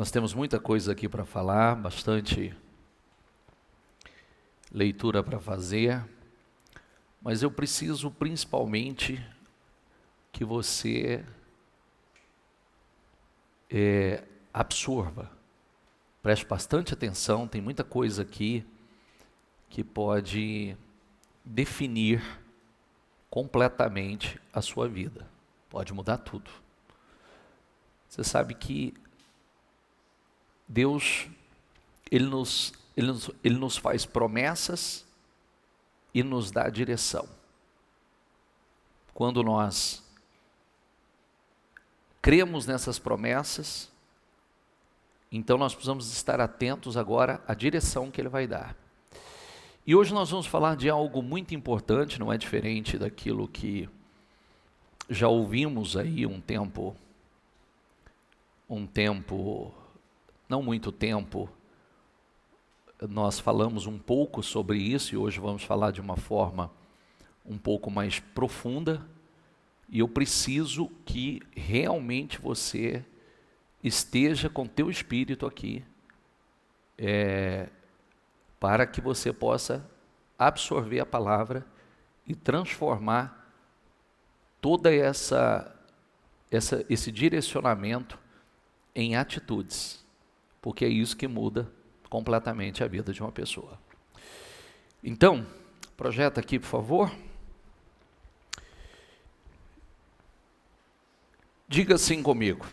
Nós temos muita coisa aqui para falar, bastante leitura para fazer, mas eu preciso principalmente que você absorva, preste bastante atenção, tem muita coisa aqui que pode definir completamente a sua vida, pode mudar tudo. Você sabe que Deus, Ele nos faz promessas e nos dá direção. Quando nós cremos nessas promessas, então nós precisamos estar atentos agora à direção que Ele vai dar. E hoje nós vamos falar de algo muito importante, não é diferente daquilo que já ouvimos aí um tempo, não muito tempo, nós falamos um pouco sobre isso e hoje vamos falar de uma forma um pouco mais profunda. E eu preciso que realmente você esteja com teu espírito aqui, para que você possa absorver a palavra e transformar toda esse direcionamento em atitudes, porque é isso que muda completamente a vida de uma pessoa. Então, projeta aqui, por favor. Diga assim comigo,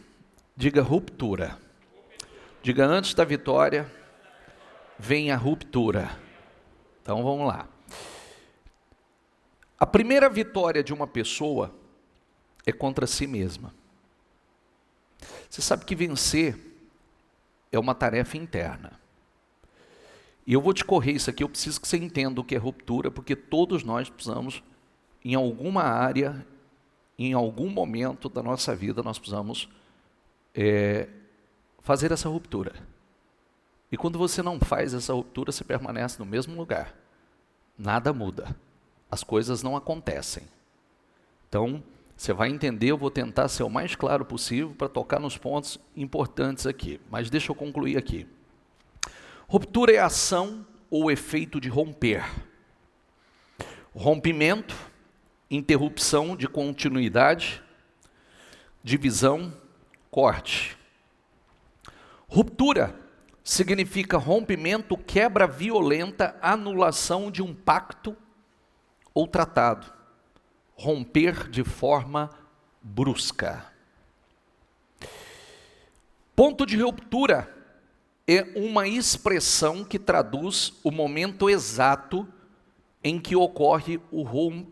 diga ruptura. Diga: antes da vitória, vem a ruptura. Então vamos lá. A primeira vitória de uma pessoa é contra si mesma. Você sabe que vencer é uma tarefa interna. E eu vou te correr isso aqui, eu preciso que você entenda o que é ruptura, porque todos nós precisamos, em alguma área, em algum momento da nossa vida, nós precisamos fazer essa ruptura. E quando você não faz essa ruptura, você permanece no mesmo lugar. Nada muda. As coisas não acontecem. Então, você vai entender, eu vou tentar ser o mais claro possível para tocar nos pontos importantes aqui. Mas deixa eu concluir aqui. Ruptura é a ação ou efeito de romper. Rompimento, interrupção de continuidade, divisão, corte. Ruptura significa rompimento, quebra violenta, anulação de um pacto ou tratado. Romper de forma brusca. Ponto de ruptura é uma expressão que traduz o momento exato em que ocorre o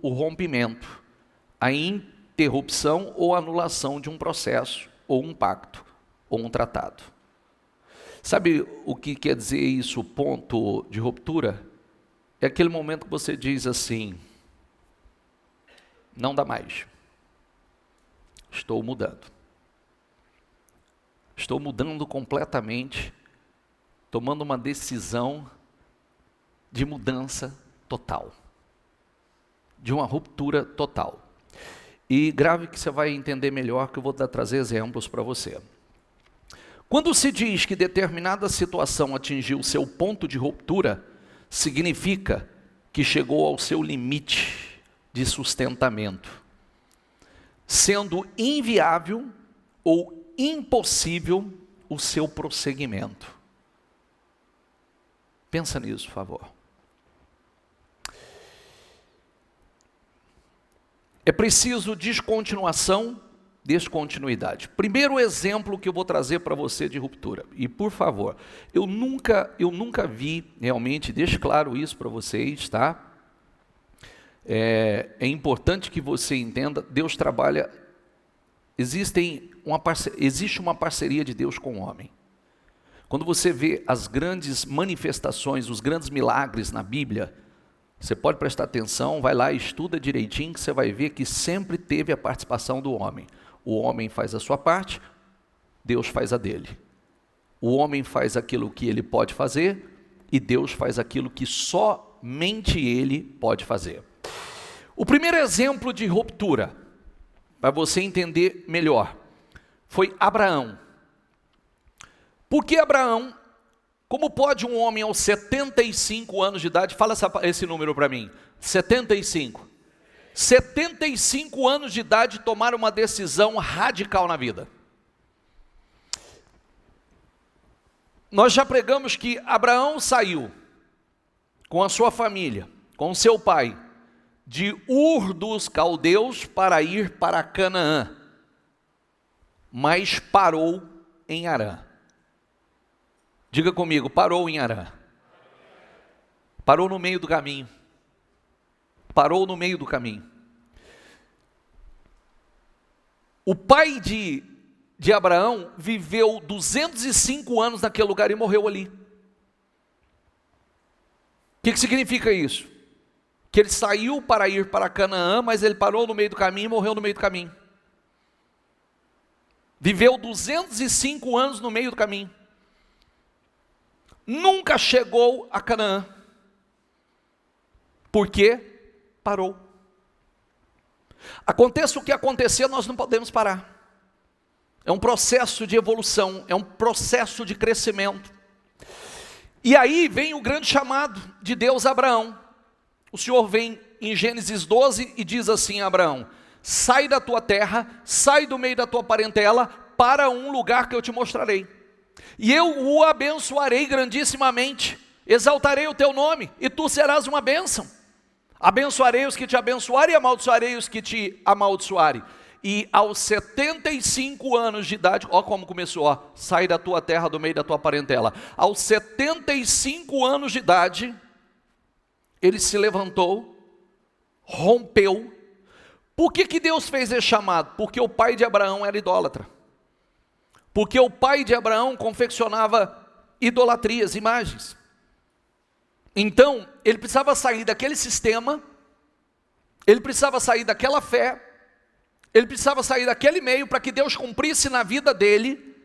rompimento, a interrupção ou anulação de um processo, ou um pacto, ou um tratado. Sabe o que quer dizer isso, ponto de ruptura? É aquele momento que você diz assim: não dá mais. Estou mudando. Estou mudando completamente, tomando uma decisão de mudança total. De uma ruptura total. E grave que você vai entender melhor, que eu vou trazer exemplos para você. Quando se diz que determinada situação atingiu seu ponto de ruptura, significa que chegou ao seu limite de sustentamento, sendo inviável ou impossível o seu prosseguimento. Pensa nisso, por favor. É preciso descontinuidade. Primeiro exemplo que eu vou trazer para você de ruptura. E por favor, eu nunca vi realmente, deixe claro isso para vocês, tá? É importante que você entenda, Deus trabalha, existe uma parceria de Deus com o homem. Quando você vê as grandes manifestações, os grandes milagres na Bíblia, você pode prestar atenção, vai lá e estuda direitinho, que você vai ver que sempre teve a participação do homem. O homem faz a sua parte, Deus faz a dele. O homem faz aquilo que ele pode fazer, e Deus faz aquilo que somente ele pode fazer. O primeiro exemplo de ruptura, para você entender melhor, foi Abraão. Por que Abraão, como pode um homem aos 75 anos de idade, fala esse número para mim, 75 anos de idade tomar uma decisão radical na vida? Nós já pregamos que Abraão saiu com a sua família, com seu pai, de Ur dos Caldeus para ir para Canaã, mas parou em Harã. Diga comigo, parou em Harã. Parou no meio do caminho. Parou no meio do caminho. O pai de Abraão viveu 205 anos naquele lugar e morreu ali. O que significa isso? Que ele saiu para ir para Canaã, mas ele parou no meio do caminho e morreu no meio do caminho. Viveu 205 anos no meio do caminho. Nunca chegou a Canaã. Por quê? Parou. Aconteça o que acontecer, nós não podemos parar. É um processo de evolução, é um processo de crescimento. E aí vem o grande chamado de Deus a Abraão. O Senhor vem em Gênesis 12 e diz assim a Abraão: sai da tua terra, sai do meio da tua parentela, para um lugar que eu te mostrarei. E eu o abençoarei grandissimamente, exaltarei o teu nome, e tu serás uma bênção. Abençoarei os que te abençoarem, e amaldiçoarei os que te amaldiçoarem. E aos 75 anos de idade, ó como começou, ó, sai da tua terra, do meio da tua parentela. Aos 75 anos de idade, ele se levantou, rompeu. Por que Deus fez esse chamado? Porque o pai de Abraão era idólatra. Porque o pai de Abraão confeccionava idolatrias, imagens. Então, ele precisava sair daquele sistema, ele precisava sair daquela fé, ele precisava sair daquele meio para que Deus cumprisse na vida dele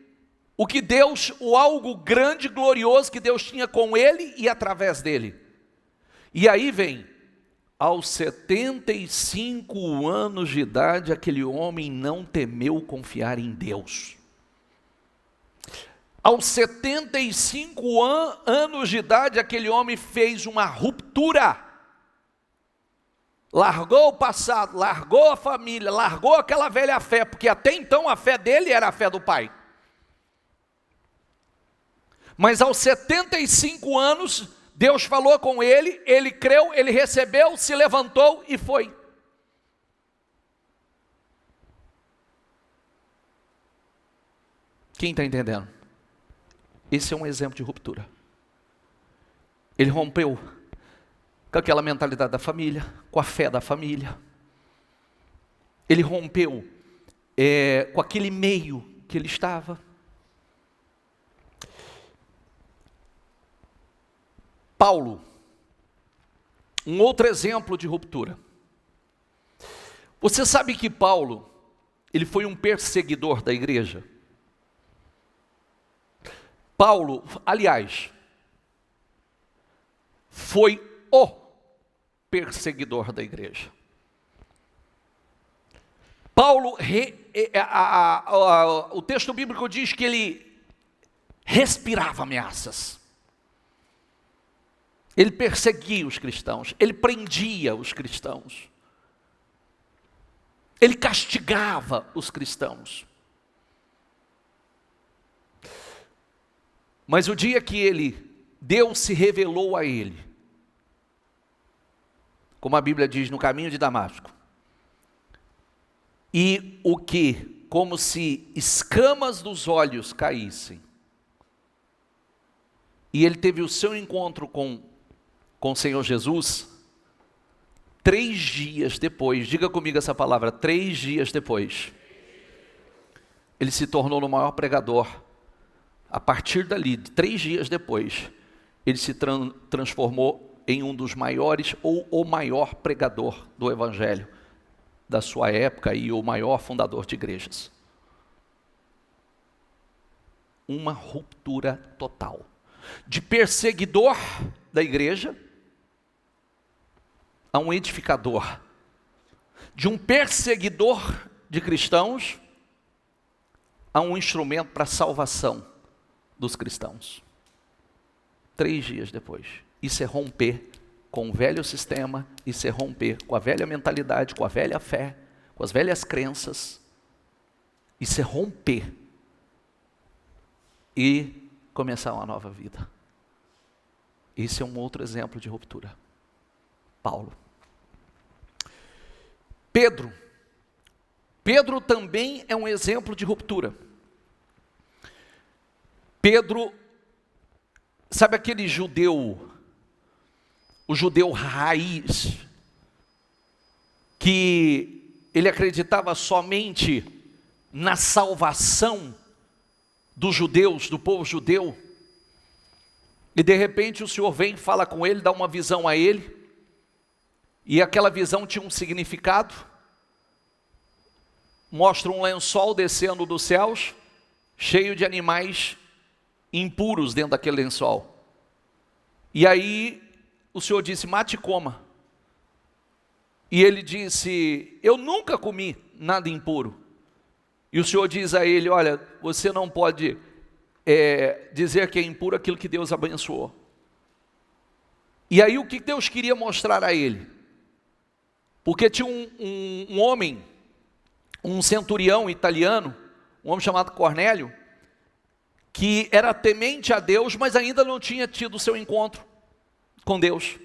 o algo grande e glorioso que Deus tinha com ele e através dele. E aí vem, aos 75 anos de idade, aquele homem não temeu confiar em Deus. Aos 75 anos de idade, aquele homem fez uma ruptura. Largou o passado, largou a família, largou aquela velha fé, porque até então a fé dele era a fé do pai. Mas aos 75 anos, Deus falou com ele, ele creu, ele recebeu, se levantou e foi. Quem está entendendo? Esse é um exemplo de ruptura. Ele rompeu com aquela mentalidade da família, com a fé da família. Ele rompeu com aquele meio que ele estava. Paulo, um outro exemplo de ruptura. Você sabe que Paulo, ele foi um perseguidor da igreja? Paulo, aliás, foi o perseguidor da igreja. Paulo, o texto bíblico diz que ele respirava ameaças. Ele perseguia os cristãos, ele prendia os cristãos. Ele castigava os cristãos. Mas o dia que Deus se revelou a ele, como a Bíblia diz, no caminho de Damasco, e o que, como se escamas dos olhos caíssem, e ele teve o seu encontro com o Senhor Jesus, 3 dias depois, diga comigo essa palavra, 3 dias depois, ele se tornou o maior pregador. A partir dali, 3 dias depois, ele se transformou em um dos maiores, ou o maior pregador do Evangelho da sua época e o maior fundador de igrejas. Uma ruptura total. De perseguidor da igreja a um edificador. De um perseguidor de cristãos a um instrumento para a salvação dos cristãos. 3 dias depois. Isso é romper com o velho sistema, isso é romper com a velha mentalidade, com a velha fé, com as velhas crenças. Isso é romper e começar uma nova vida. Esse é um outro exemplo de ruptura. Paulo. Pedro também é um exemplo de ruptura. Pedro, sabe aquele judeu, o judeu raiz, que ele acreditava somente na salvação dos judeus, do povo judeu, e de repente o Senhor vem, fala com ele, dá uma visão a ele, e aquela visão tinha um significado, mostra um lençol descendo dos céus, cheio de animais impuros dentro daquele lençol. E aí o Senhor disse, mate e coma. E ele disse, eu nunca comi nada impuro. E o Senhor diz a ele, olha, você não pode dizer que é impuro aquilo que Deus abençoou. E aí o que Deus queria mostrar a ele? Porque tinha um homem, um centurião italiano, um homem chamado Cornélio, que era temente a Deus, mas ainda não tinha tido o seu encontro com Deus.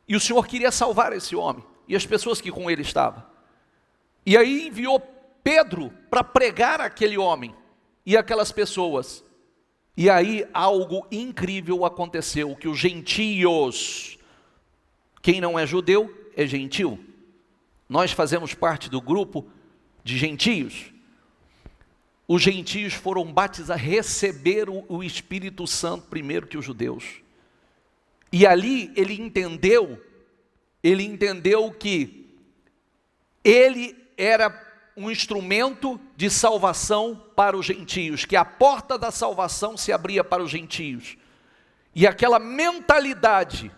E o Senhor queria salvar esse homem e as pessoas que com ele estavam. E aí enviou Pedro para pregar aquele homem e aquelas pessoas. E aí algo incrível aconteceu, que os gentios, quem não é judeu é gentil. Nós fazemos parte do grupo de gentios. Os gentios foram batizados, receberam o Espírito Santo primeiro que os judeus. E ali ele entendeu que ele era um instrumento de salvação para os gentios, que a porta da salvação se abria para os gentios. E aquela mentalidade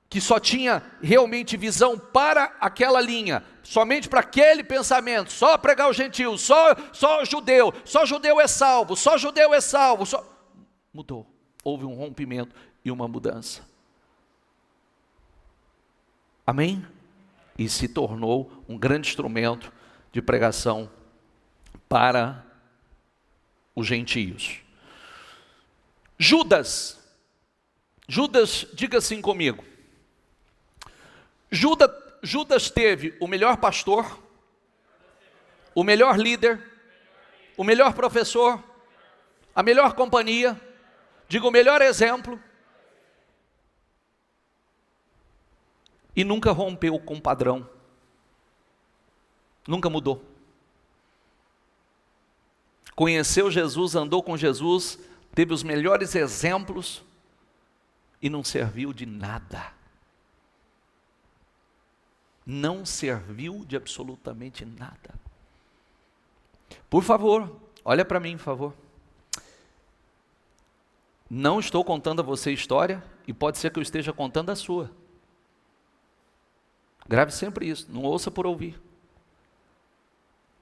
que só tinha realmente visão para aquela linha, somente para aquele pensamento, só pregar os gentios, só judeu é salvo, só judeu é salvo, mudou, houve um rompimento e uma mudança. Amém? E se tornou um grande instrumento de pregação para os gentios. Judas, diga assim comigo, Judas teve o melhor pastor, o melhor líder, o melhor professor, a melhor companhia, diga o melhor exemplo, e nunca rompeu com o padrão, nunca mudou. Conheceu Jesus, andou com Jesus, teve os melhores exemplos e não serviu de nada. Não serviu de absolutamente nada. Por favor, olha para mim, por favor. Não estou contando a você história e pode ser que eu esteja contando a sua. Grave sempre isso, não ouça por ouvir.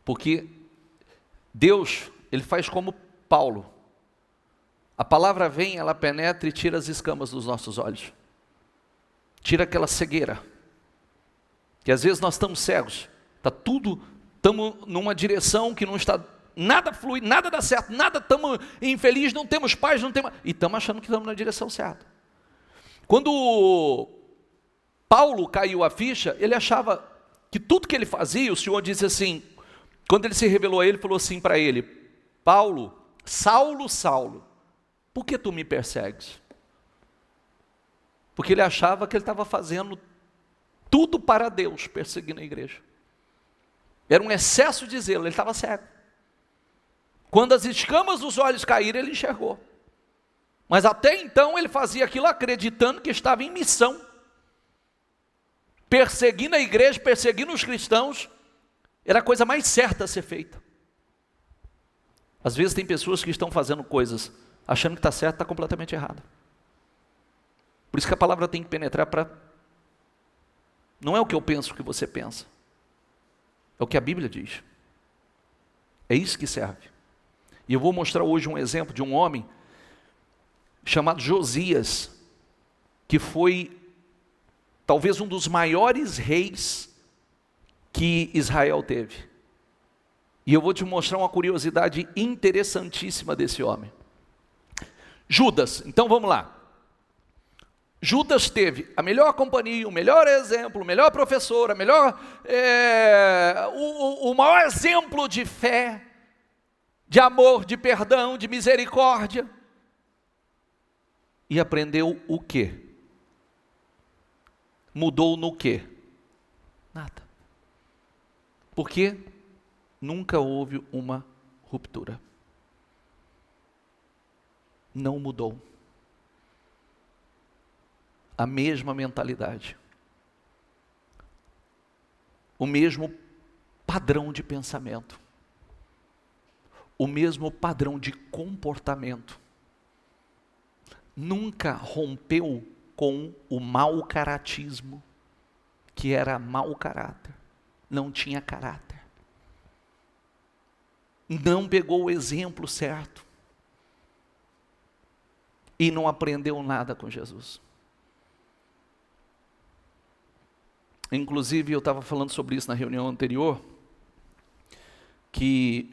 Porque Deus, Ele faz como Paulo. A palavra vem, ela penetra e tira as escamas dos nossos olhos. Tira aquela cegueira. Que às vezes nós estamos cegos. Estamos numa direção que não está, nada flui, nada dá certo, nada, estamos infelizes, não temos paz, e estamos achando que estamos na direção certa. Quando Paulo caiu a ficha, ele achava que tudo que ele fazia, o Senhor disse assim, quando ele se revelou a ele, falou assim para ele, Paulo, Saulo, por que tu me persegues? Porque ele achava que ele estava fazendo tudo para Deus, perseguindo a igreja. Era um excesso de zelo, ele estava cego. Quando as escamas dos olhos caíram, ele enxergou. Mas até então ele fazia aquilo acreditando que estava em missão. Perseguindo a igreja, perseguindo os cristãos, era a coisa mais certa a ser feita. Às vezes tem pessoas que estão fazendo coisas, achando que está certo, está completamente errado. Por isso que a palavra tem que penetrar para... Não é o que eu penso que você pensa. É o que a Bíblia diz. É isso que serve. E eu vou mostrar hoje um exemplo de um homem chamado Josias, que foi talvez um dos maiores reis que Israel teve. E eu vou te mostrar uma curiosidade interessantíssima desse homem. Judas, então vamos lá. Judas teve a melhor companhia, o melhor exemplo, o melhor professor, o maior exemplo de fé, de amor, de perdão, de misericórdia. E aprendeu o quê? Mudou no quê? Nada. Porque nunca houve uma ruptura. Não mudou. A mesma mentalidade. O mesmo padrão de pensamento. O mesmo padrão de comportamento. Nunca rompeu com o mau caratismo, que era mau caráter. Não tinha caráter. Não pegou o exemplo certo. E não aprendeu nada com Jesus. Inclusive, eu estava falando sobre isso na reunião anterior, que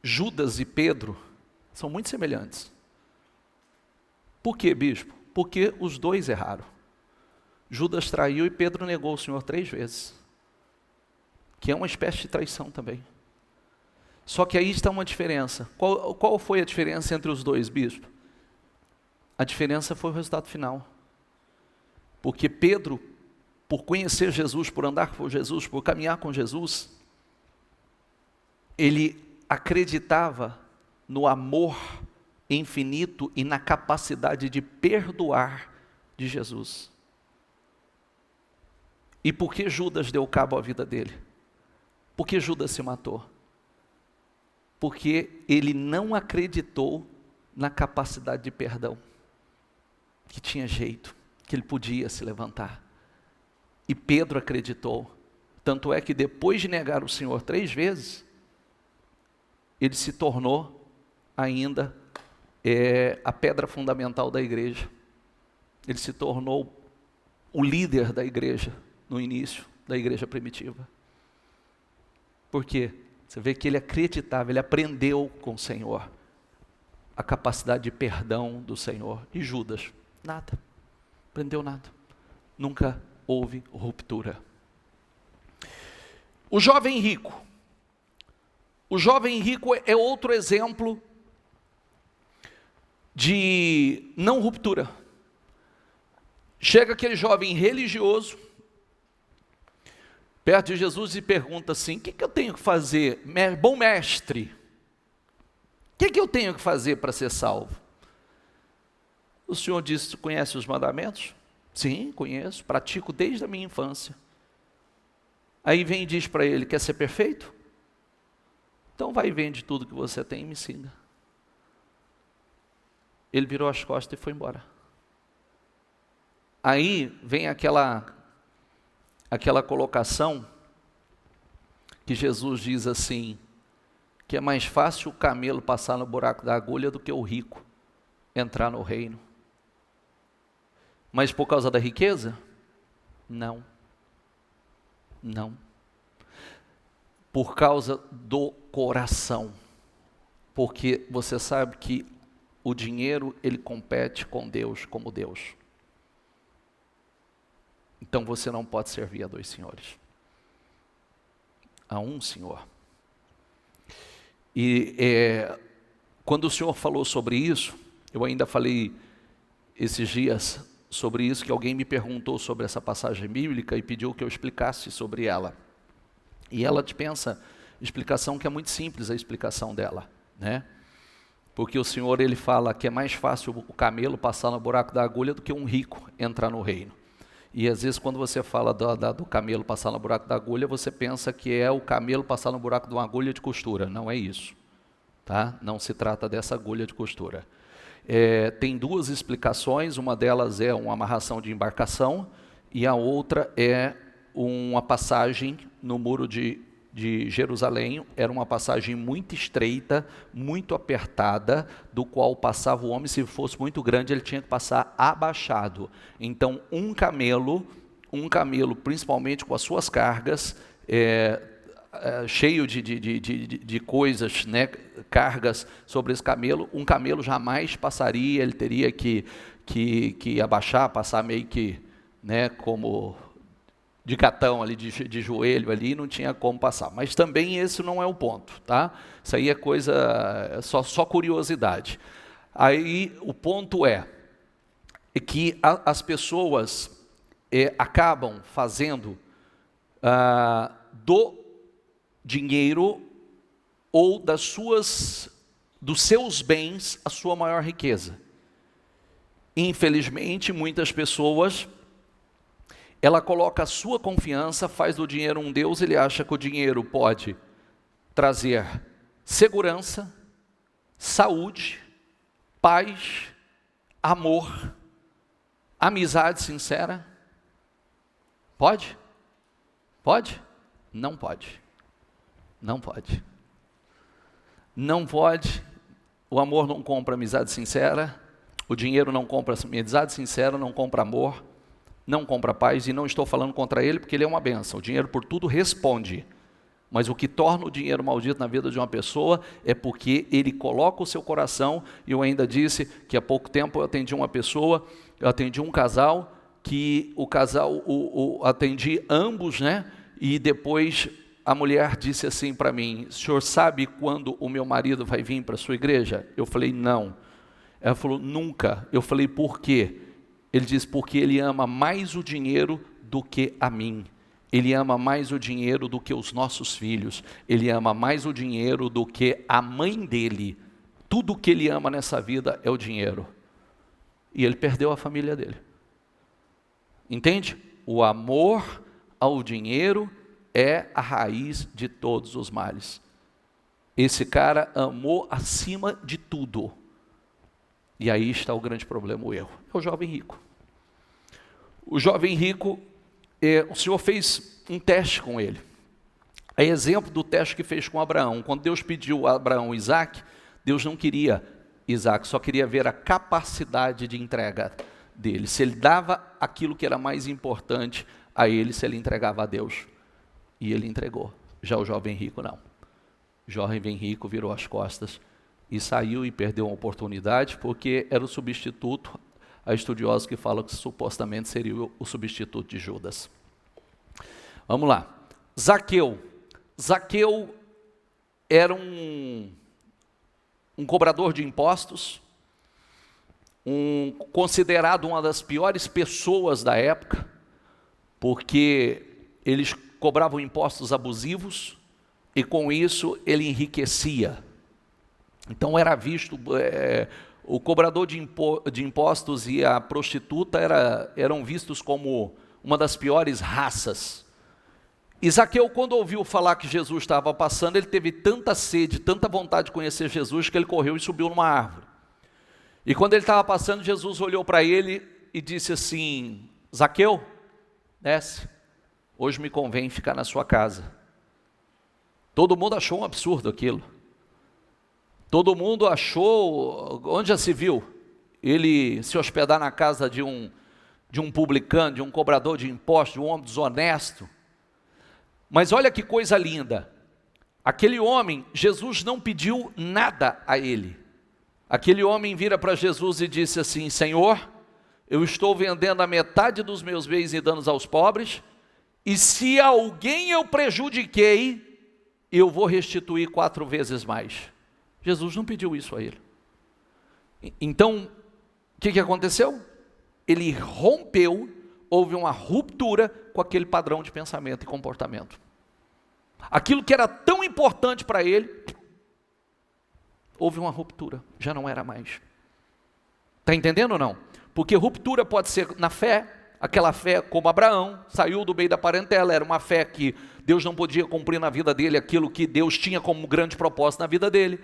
Judas e Pedro são muito semelhantes. Por quê, bispo? Porque os dois erraram. Judas traiu e Pedro negou o Senhor 3 vezes. Que é uma espécie de traição também. Só que aí está uma diferença. Qual foi a diferença entre os dois, bispo? A diferença foi o resultado final. Porque Pedro, por conhecer Jesus, por andar com Jesus, por caminhar com Jesus, ele acreditava no amor infinito e na capacidade de perdoar de Jesus. E por que Judas deu cabo à vida dele? Por que Judas se matou? Porque ele não acreditou na capacidade de perdão, que tinha jeito, que ele podia se levantar. E Pedro acreditou. Tanto é que depois de negar o Senhor 3 vezes, ele se tornou ainda a pedra fundamental da igreja. Ele se tornou o líder da igreja no início da igreja primitiva. Por quê? Você vê que ele acreditava, ele aprendeu com o Senhor a capacidade de perdão do Senhor. E Judas, nada, aprendeu nada, nunca houve ruptura. O jovem rico. O jovem rico é outro exemplo de não ruptura. Chega aquele jovem religioso perto de Jesus e pergunta assim: o que eu tenho que fazer, bom mestre? O que eu tenho que fazer para ser salvo? O Senhor disse: conhece os mandamentos? Sim, conheço, pratico desde a minha infância. Aí vem e diz para ele: quer ser perfeito? Então vai e vende tudo que você tem e me siga. Ele virou as costas e foi embora. Aí vem aquela colocação que Jesus diz assim, que é mais fácil o camelo passar no buraco da agulha do que o rico entrar no reino. Mas por causa da riqueza? Não. Não. Por causa do coração. Porque você sabe que o dinheiro, ele compete com Deus como Deus. Então você não pode servir a 2 senhores. A um Senhor. E quando o Senhor falou sobre isso, eu ainda falei esses dias sobre isso, que alguém me perguntou sobre essa passagem bíblica e pediu que eu explicasse sobre ela. E ela dispensa explicação, que é muito simples a explicação dela, né? Porque o Senhor, ele fala que é mais fácil o camelo passar no buraco da agulha do que um rico entrar no reino. E às vezes quando você fala do camelo passar no buraco da agulha, você pensa que é o camelo passar no buraco de uma agulha de costura. Não é isso, tá? Não se trata dessa agulha de costura. Tem 2 explicações, uma delas é uma amarração de embarcação, e a outra é uma passagem no muro de de Jerusalém era uma passagem muito estreita, muito apertada, do qual passava o homem, se fosse muito grande, ele tinha que passar abaixado. Então, um camelo, principalmente com as suas cargas, cheio de coisas, né, cargas sobre esse camelo, um camelo jamais passaria, ele teria que abaixar, passar meio que, né, como de catão ali, de joelho ali, não tinha como passar. Mas também esse não é o ponto, tá? Isso aí é coisa, só curiosidade. Aí o ponto é que as pessoas acabam fazendo do dinheiro ou dos seus bens a sua maior riqueza. Infelizmente, muitas pessoas, ela coloca a sua confiança, faz do dinheiro um Deus, ele acha que o dinheiro pode trazer segurança, saúde, paz, amor, amizade sincera. Pode? Pode? Não pode. Não pode. Não pode. O amor não compra amizade sincera, o dinheiro não compra amizade sincera, não compra amor, não compra paz, e não estou falando contra ele, porque ele é uma bênção. O dinheiro por tudo responde. Mas o que torna o dinheiro maldito na vida de uma pessoa é porque ele coloca o seu coração, e eu ainda disse que há pouco tempo eu atendi um casal, que o casal, atendi ambos, né? E depois a mulher disse assim para mim: o senhor sabe quando o meu marido vai vir para a sua igreja? Eu falei, não. Ela falou, nunca. Eu falei, por quê? Ele disse, porque ele ama mais o dinheiro do que a mim. Ele ama mais o dinheiro do que os nossos filhos. Ele ama mais o dinheiro do que a mãe dele. Tudo que ele ama nessa vida é o dinheiro. E ele perdeu a família dele. Entende? O amor ao dinheiro é a raiz de todos os males. Esse cara amou acima de tudo. E aí está o grande problema, o erro. É o jovem rico. O jovem rico, o Senhor fez um teste com ele. É exemplo do teste que fez com Abraão. Quando Deus pediu a Abraão Isaac, Deus não queria Isaac, só queria ver a capacidade de entrega dele. Se ele dava aquilo que era mais importante a ele, se ele entregava a Deus. E ele entregou. Já o jovem rico não. O jovem rico virou as costas e saiu e perdeu uma oportunidade, porque era o substituto. Há estudiosos que falam que supostamente seria o substituto de Judas. Vamos lá. Zaqueu. Zaqueu era um cobrador de impostos, considerado uma das piores pessoas da época, porque eles cobravam impostos abusivos e com isso ele enriquecia. Então era visto, o cobrador de impostos e a prostituta eram vistos como uma das piores raças. E Zaqueu, quando ouviu falar que Jesus estava passando, ele teve tanta sede, tanta vontade de conhecer Jesus, que ele correu e subiu numa árvore. E quando ele estava passando, Jesus olhou para ele e disse assim: Zaqueu, desce, hoje me convém ficar na sua casa. Todo mundo achou um absurdo aquilo. Todo mundo achou, onde já se viu, ele se hospedar na casa de um publicano, de um cobrador de impostos, de um homem desonesto. Mas olha que coisa linda, aquele homem, Jesus não pediu nada a ele. Aquele homem vira para Jesus e disse assim: Senhor, eu estou vendendo a metade dos meus bens e dando aos pobres, e se alguém eu prejudiquei, eu vou restituir 4 vezes mais. Jesus não pediu isso a ele. Então, o que aconteceu? Ele rompeu, houve uma ruptura com aquele padrão de pensamento e comportamento. Aquilo que era tão importante para ele, houve uma ruptura, já não era mais. Está entendendo ou não? Porque ruptura pode ser na fé, aquela fé como Abraão, saiu do meio da parentela, era uma fé que Deus não podia cumprir na vida dele, aquilo que Deus tinha como grande propósito na vida dele.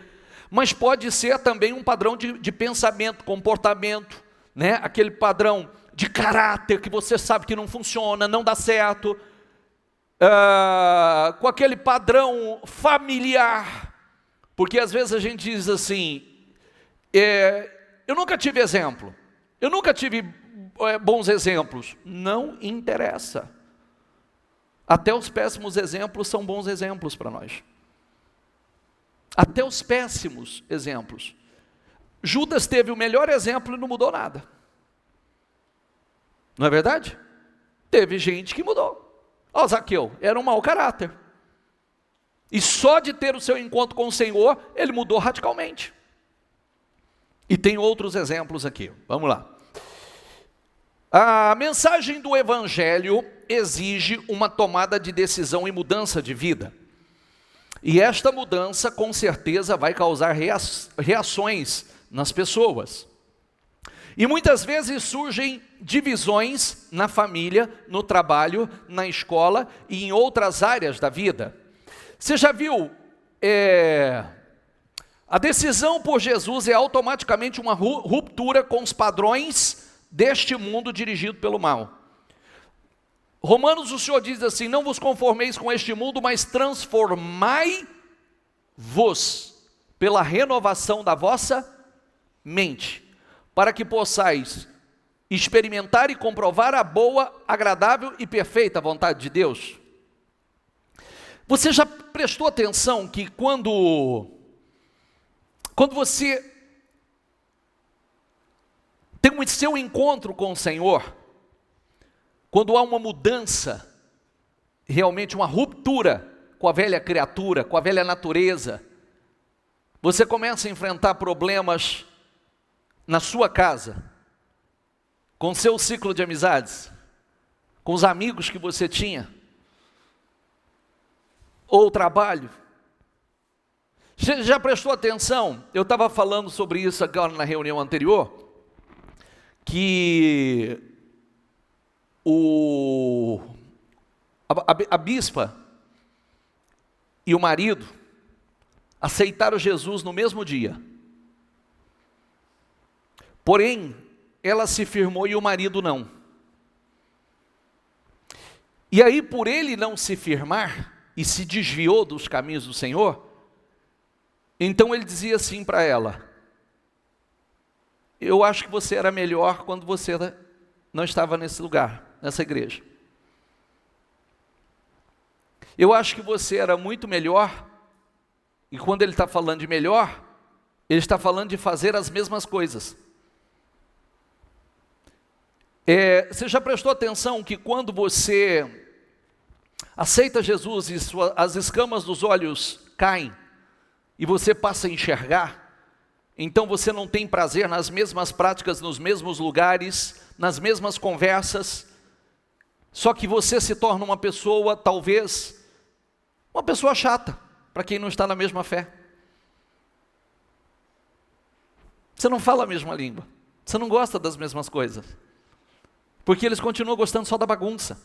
Mas pode ser também um padrão de pensamento, comportamento, né? Aquele padrão de caráter que você sabe que não funciona, não dá certo. com aquele padrão familiar, porque às vezes a gente diz assim, eu nunca tive exemplo, eu nunca tive bons exemplos. Não interessa, até os péssimos exemplos são bons exemplos para nós, até os péssimos exemplos. Judas teve o melhor exemplo e não mudou nada, não é verdade? Teve gente que mudou. Zaqueu era um mau caráter, e só de ter o seu encontro com o Senhor, ele mudou radicalmente. E tem outros exemplos aqui, vamos lá. A mensagem do Evangelho exige uma tomada de decisão e mudança de vida, e esta mudança com certeza vai causar reações nas pessoas, e muitas vezes surgem divisões na família, no trabalho, na escola e em outras áreas da vida. Você já viu, a decisão por Jesus é automaticamente uma ruptura com os padrões deste mundo dirigido pelo mal. Romanos, o Senhor diz assim: não vos conformeis com este mundo, mas transformai-vos pela renovação da vossa mente, para que possais experimentar e comprovar a boa, agradável e perfeita vontade de Deus. Você já prestou atenção que quando você tem o seu encontro com o Senhor, quando há uma mudança, realmente uma ruptura com a velha criatura, com a velha natureza, você começa a enfrentar problemas na sua casa, com o seu ciclo de amizades, com os amigos que você tinha, ou trabalho. Você já prestou atenção? Eu estava falando sobre isso agora na reunião anterior, que a bispa e o marido aceitaram Jesus no mesmo dia. Porém, ela se firmou e o marido não. E aí, por ele não se firmar e se desviou dos caminhos do Senhor, então ele dizia assim para ela: eu acho que você era melhor quando você não estava nesse lugar, nessa igreja. Eu acho que você era muito melhor, e quando ele está falando de melhor, ele está falando de fazer as mesmas coisas. Você já prestou atenção que quando você aceita Jesus e as escamas dos olhos caem, e você passa a enxergar, então você não tem prazer nas mesmas práticas, nos mesmos lugares, nas mesmas conversas, só que você se torna uma pessoa, talvez, uma pessoa chata, para quem não está na mesma fé. Você não fala a mesma língua, você não gosta das mesmas coisas, porque eles continuam gostando só da bagunça,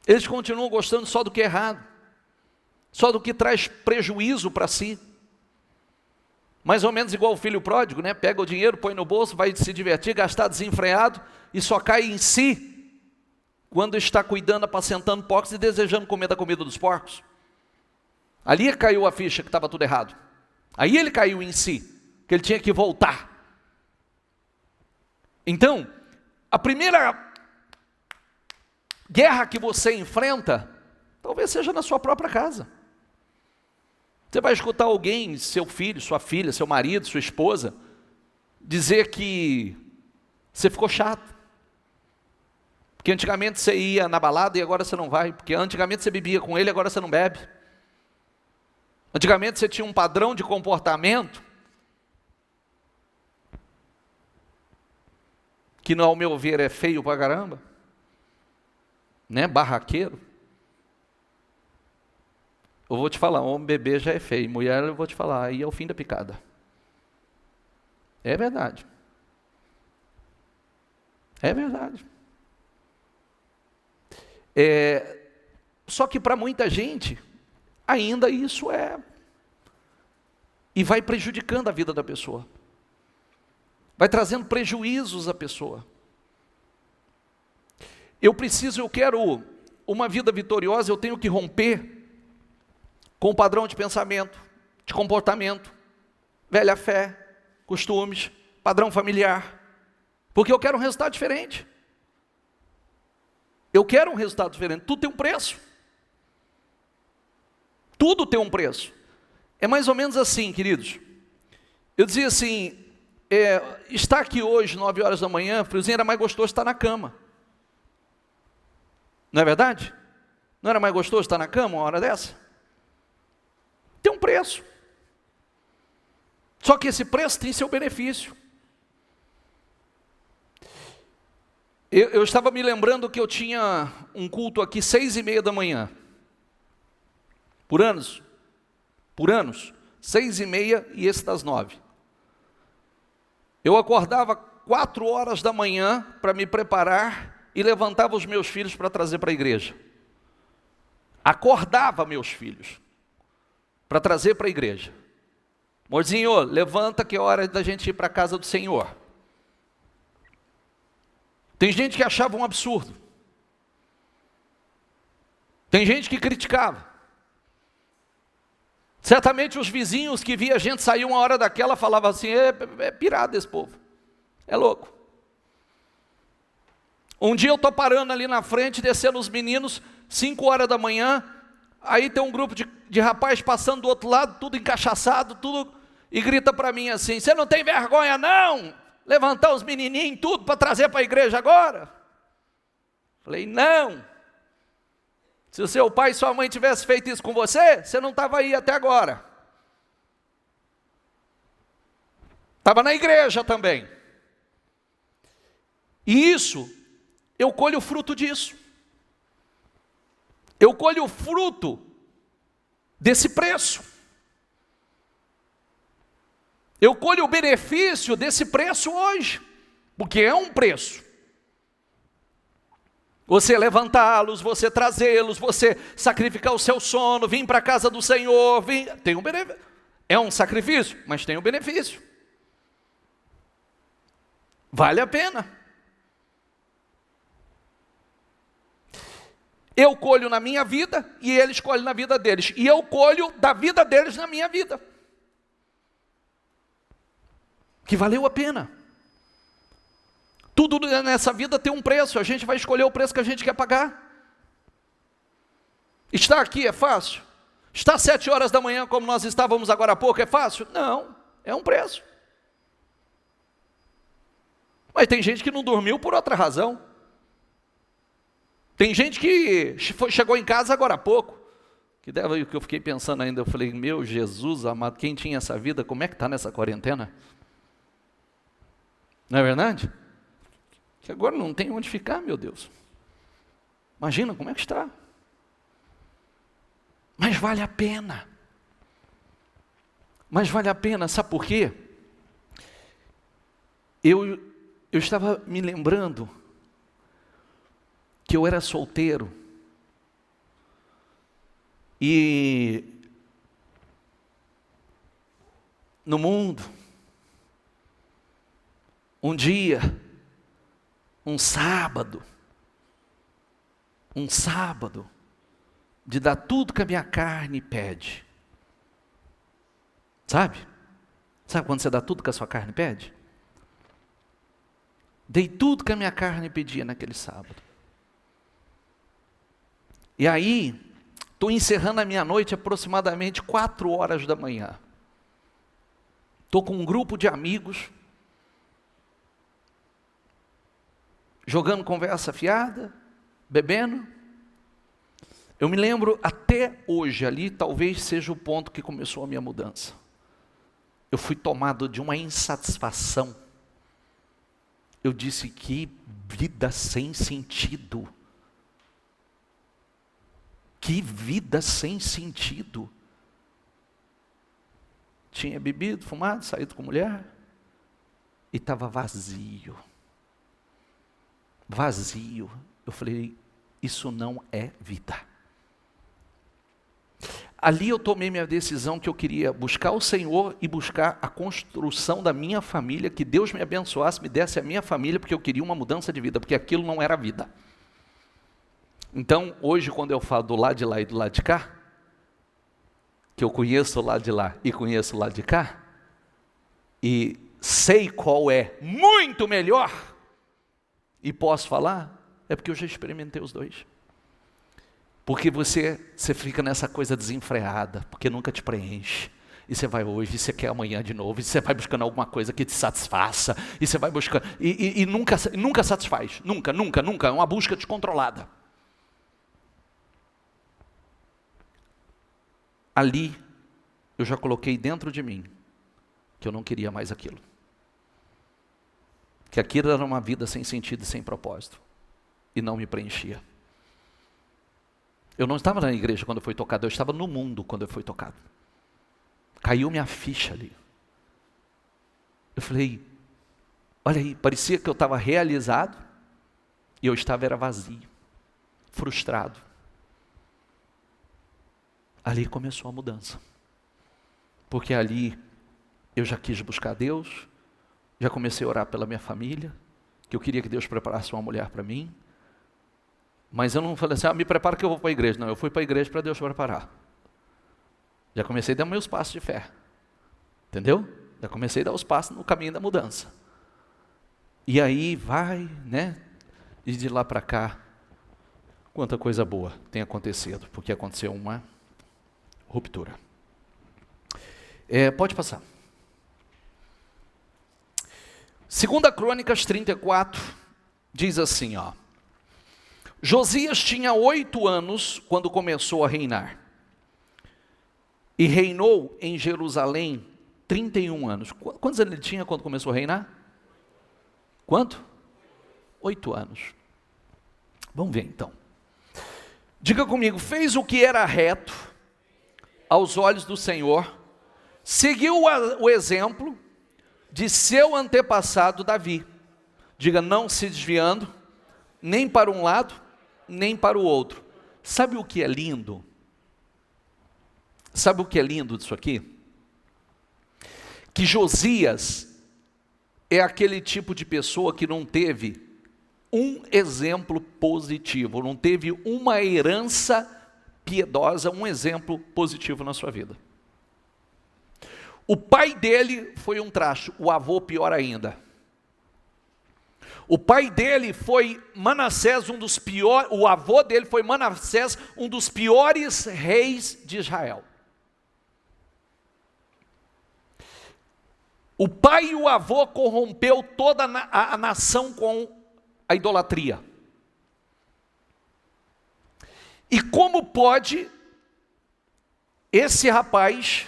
eles continuam gostando só do que é errado, só do que traz prejuízo para si. Mais ou menos igual o filho pródigo, né? Pega o dinheiro, põe no bolso, vai se divertir, gastar desenfreado, e só cai em si quando está cuidando, apacentando porcos e desejando comer da comida dos porcos. Ali caiu a ficha que estava tudo errado. Aí ele caiu em si, que ele tinha que voltar. Então, a primeira guerra que você enfrenta, talvez seja na sua própria casa. Você vai escutar alguém, seu filho, sua filha, seu marido, sua esposa, dizer que você ficou chato, porque antigamente você ia na balada e agora você não vai, porque antigamente você bebia com ele e agora você não bebe. Antigamente você tinha um padrão de comportamento que, ao meu ver, é feio pra caramba, né? Barraqueiro. Eu vou te falar, homem bebê já é feio, mulher eu vou te falar, aí é o fim da picada. É verdade. É verdade. Só que para muita gente, ainda isso e vai prejudicando a vida da pessoa. Vai trazendo prejuízos à pessoa. Eu quero uma vida vitoriosa, eu tenho que romper com o padrão de pensamento, de comportamento, velha fé, costumes, padrão familiar, porque eu quero um resultado diferente. Eu quero um resultado diferente. Tudo tem um preço. Tudo tem um preço. É mais ou menos assim, queridos. Eu dizia assim, estar aqui hoje, 9 horas da manhã, friozinho, era mais gostoso estar na cama. Não é verdade? Não era mais gostoso estar na cama uma hora dessa? Tem um preço. Só que esse preço tem seu benefício. Eu estava me lembrando que eu tinha um culto aqui 6:30 da manhã. Por anos, 6:30 e esse das 9. Eu acordava 4 horas da manhã para me preparar e levantava os meus filhos para trazer para a igreja. Acordava meus filhos para trazer para a igreja. Amorzinho, levanta que é hora da gente ir para a casa do Senhor. Tem gente que achava um absurdo. Tem gente que criticava. Certamente os vizinhos que via a gente sair uma hora daquela falavam assim, é pirado esse povo, é louco. Um dia eu estou parando ali na frente, descendo os meninos, 5 horas da manhã, aí tem um grupo de rapazes passando do outro lado, tudo encachaçado, tudo, e grita para mim assim, você não tem vergonha não? Levantar os menininhos tudo para trazer para a igreja agora? Falei, não. Se o seu pai e sua mãe tivessem feito isso com você, você não estava aí até agora. Estava na igreja também. E isso, eu colho o fruto disso. Eu colho o fruto desse preço. Eu colho o benefício desse preço hoje, porque é um preço. Você levantá-los, você trazê-los, você sacrificar o seu sono, vir para a casa do Senhor, tem um benefício. É um sacrifício, mas tem um benefício. Vale a pena. Eu colho na minha vida e eles colhem na vida deles. E eu colho da vida deles na minha vida. Que valeu a pena. Tudo nessa vida tem um preço, a gente vai escolher o preço que a gente quer pagar. Estar aqui é fácil? Estar às 7 horas da manhã, como nós estávamos agora há pouco, é fácil? Não, é um preço. Mas tem gente que não dormiu por outra razão. Tem gente que chegou em casa agora há pouco, que eu fiquei pensando ainda, eu falei, meu Jesus amado, quem tinha essa vida, como é que está nessa quarentena? Não é verdade? Que agora não tem onde ficar, meu Deus. Imagina como é que está. Mas vale a pena. Mas vale a pena, sabe por quê? Eu estava me lembrando que eu era solteiro. E no mundo, um dia, um sábado, de dar tudo que a minha carne pede. Sabe? Sabe quando você dá tudo que a sua carne pede? Dei tudo que a minha carne pedia naquele sábado. E aí, estou encerrando a minha noite aproximadamente 4 horas da manhã. Estou com um grupo de amigos, jogando conversa fiada, bebendo. Eu me lembro até hoje, ali talvez seja o ponto que começou a minha mudança. Eu fui tomado de uma insatisfação. Eu disse, que vida sem sentido. Que vida sem sentido. Tinha bebido, fumado, saído com mulher, e estava vazio. Vazio. Eu falei, isso não é vida. Ali eu tomei minha decisão que eu queria buscar o Senhor e buscar a construção da minha família, que Deus me abençoasse, me desse a minha família, porque eu queria uma mudança de vida, porque aquilo não era vida. Então, hoje, quando eu falo do lado de lá e do lado de cá, que eu conheço o lado de lá e conheço o lado de cá, e sei qual é muito melhor, e posso falar, é porque eu já experimentei os dois. Porque você fica nessa coisa desenfreada, porque nunca te preenche. E você vai hoje, e você quer amanhã de novo, e você vai buscando alguma coisa que te satisfaça, e você vai buscando, e nunca satisfaz, nunca, é uma busca descontrolada. Ali, eu já coloquei dentro de mim, que eu não queria mais aquilo. Que aquilo era uma vida sem sentido e sem propósito, e não me preenchia. Eu não estava na igreja quando eu fui tocado, eu estava no mundo quando eu fui tocado. Caiu minha ficha ali. Eu falei, olha aí, parecia que eu estava realizado, e eu era vazio, frustrado. Ali começou a mudança. Porque ali eu já quis buscar Deus, já comecei a orar pela minha família, que eu queria que Deus preparasse uma mulher para mim. Mas eu não falei assim, me prepara que eu vou para a igreja. Não, eu fui para a igreja para Deus preparar. Já comecei a dar meus passos de fé. Entendeu? Já comecei a dar os passos no caminho da mudança. E aí vai, né? E de lá para cá, quanta coisa boa tem acontecido, porque aconteceu uma ruptura. Pode passar. 2 Crônicas 34 diz assim, ó. Josias tinha 8 anos quando começou a reinar. E reinou em Jerusalém 31 anos. Quantos anos ele tinha quando começou a reinar? Quanto? 8 anos. Vamos ver então. Diga comigo, fez o que era reto aos olhos do Senhor, seguiu o exemplo de seu antepassado Davi. Diga, não se desviando, nem para um lado, nem para o outro. Sabe o que é lindo? Sabe o que é lindo disso aqui? Que Josias é aquele tipo de pessoa que não teve um exemplo positivo, não teve uma herança piedosa, um exemplo positivo na sua vida. O pai dele foi um traste, o avô pior ainda. O pai dele foi Manassés, o avô dele foi Manassés, um dos piores reis de Israel. O pai e o avô corrompeu toda a nação com a idolatria. E como pode esse rapaz,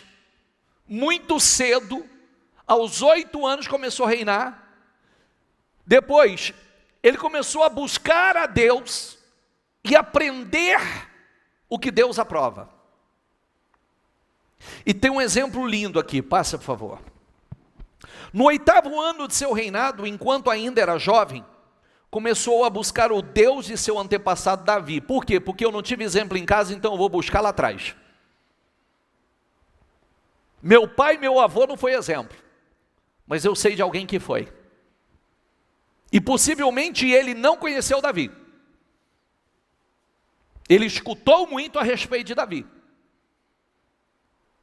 muito cedo, aos 8 anos começou a reinar, depois ele começou a buscar a Deus e aprender o que Deus aprova. E tem um exemplo lindo aqui, passa por favor. No 8º ano de seu reinado, enquanto ainda era jovem, começou a buscar o Deus de seu antepassado Davi. Por quê? Porque eu não tive exemplo em casa, então eu vou buscar lá atrás. Meu pai e meu avô não foi exemplo, mas eu sei de alguém que foi. E possivelmente ele não conheceu Davi. Ele escutou muito a respeito de Davi.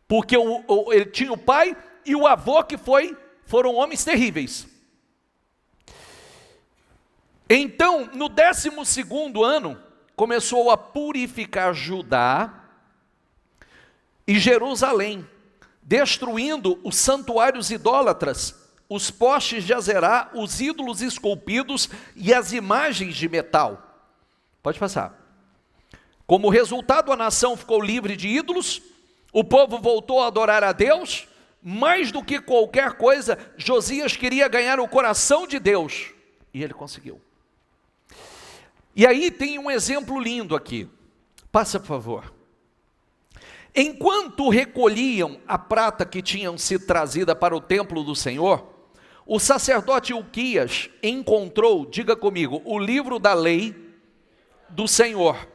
Porque ele tinha o pai e o avô que foram homens terríveis. Então, no 12º ano, começou a purificar Judá e Jerusalém, destruindo os santuários idólatras, os postes de Azerá, os ídolos esculpidos e as imagens de metal. Pode passar. Como resultado, a nação ficou livre de ídolos, o povo voltou a adorar a Deus. Mais do que qualquer coisa, Josias queria ganhar o coração de Deus, e ele conseguiu. E aí tem um exemplo lindo aqui, passa por favor. Enquanto recolhiam a prata que tinham sido trazida para o templo do Senhor, o sacerdote Ilquias encontrou, diga comigo, o livro da lei do Senhor,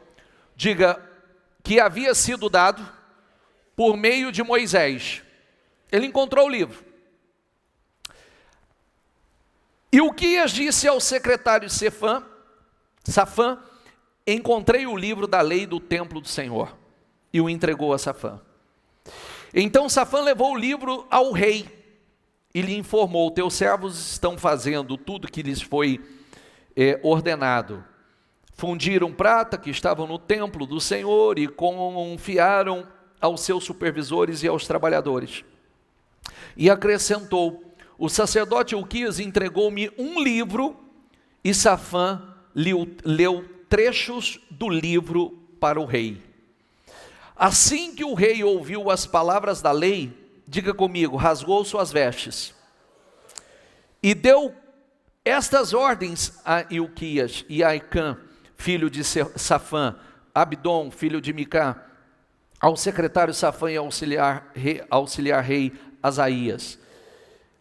diga, que havia sido dado por meio de Moisés. Ele encontrou o livro. Ilquias disse ao secretário Safã, encontrei o livro da lei do templo do Senhor, e o entregou a Safã. Então Safã levou o livro ao rei, e lhe informou: teus servos estão fazendo tudo que lhes foi ordenado. Fundiram prata que estavam no templo do Senhor, e confiaram aos seus supervisores e aos trabalhadores. E acrescentou: o sacerdote Ilquias entregou-me um livro, e Safã leu trechos do livro para o rei. Assim que o rei ouviu as palavras da lei, diga comigo, rasgou suas vestes, e deu estas ordens a Ilquias e a Aicã, filho de Safã, Abdom, filho de Micá, ao secretário Safã e auxiliar rei Asaías: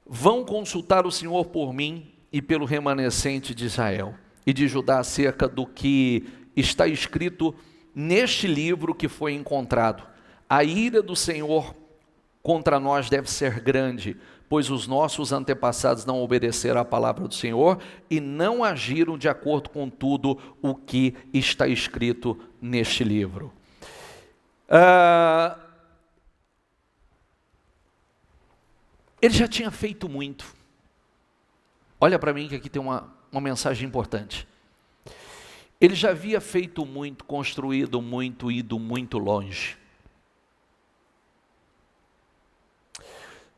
vão consultar o Senhor por mim e pelo remanescente de Israel e de Judá acerca do que está escrito neste livro que foi encontrado. A ira do Senhor contra nós deve ser grande, pois os nossos antepassados não obedeceram à palavra do Senhor e não agiram de acordo com tudo o que está escrito neste livro. Ele já tinha feito muito. Olha para mim que aqui tem uma mensagem importante. Ele já havia feito muito, construído muito, ido muito longe.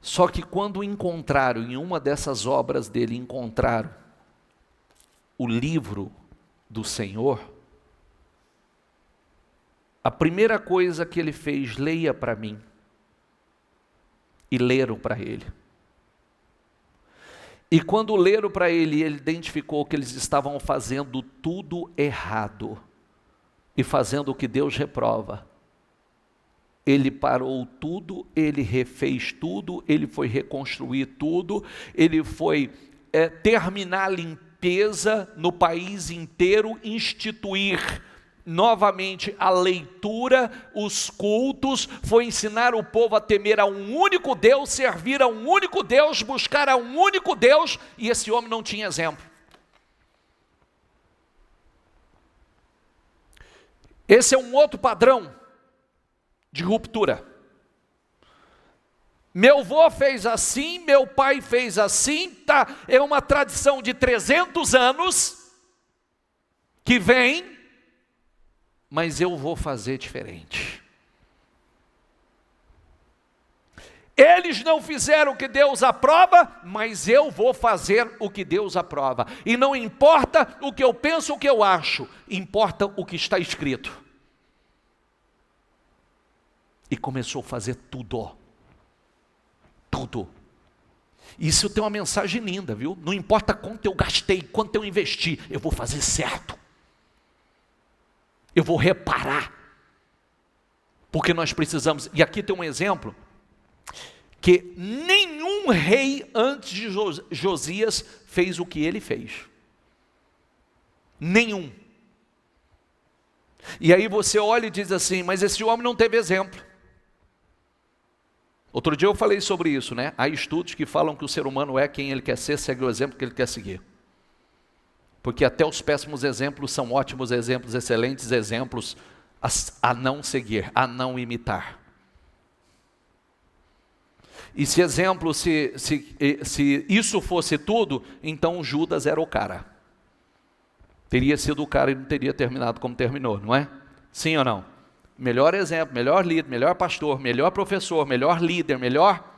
Só que quando encontraram, em uma dessas obras dele, encontraram o livro do Senhor, a primeira coisa que ele fez: leia para mim. E leram para ele. E quando leram para ele, ele identificou que eles estavam fazendo tudo errado e fazendo o que Deus reprova. Ele parou tudo, ele refez tudo, ele foi reconstruir tudo, ele foi terminar a limpeza no país inteiro, instituir novamente a leitura, os cultos, foi ensinar o povo a temer a um único Deus, servir a um único Deus, buscar a um único Deus, e esse homem não tinha exemplo. Esse é um outro padrão de ruptura. Meu avô fez assim, meu pai fez assim, tá? É uma tradição de 300 anos que vem, mas eu vou fazer diferente. Eles não fizeram o que Deus aprova, mas eu vou fazer o que Deus aprova. E não importa o que eu penso, o que eu acho, importa o que está escrito. E começou a fazer tudo. Tudo. Isso tem uma mensagem linda, viu? Não importa quanto eu gastei, quanto eu investi, eu vou fazer certo. Eu vou reparar, porque nós precisamos, e aqui tem um exemplo, que nenhum rei antes de Josias fez o que ele fez, nenhum. E aí você olha e diz assim: mas esse homem não teve exemplo. Outro dia eu falei sobre isso, né? Há estudos que falam que o ser humano é quem ele quer ser, segue o exemplo que ele quer seguir. Porque até os péssimos exemplos são ótimos exemplos, excelentes exemplos a não seguir, a não imitar. E se exemplo, se isso fosse tudo, então Judas era o cara. Teria sido o cara e não teria terminado como terminou, não é? Sim ou não? Melhor exemplo, melhor líder, melhor pastor, melhor professor, melhor líder, melhor...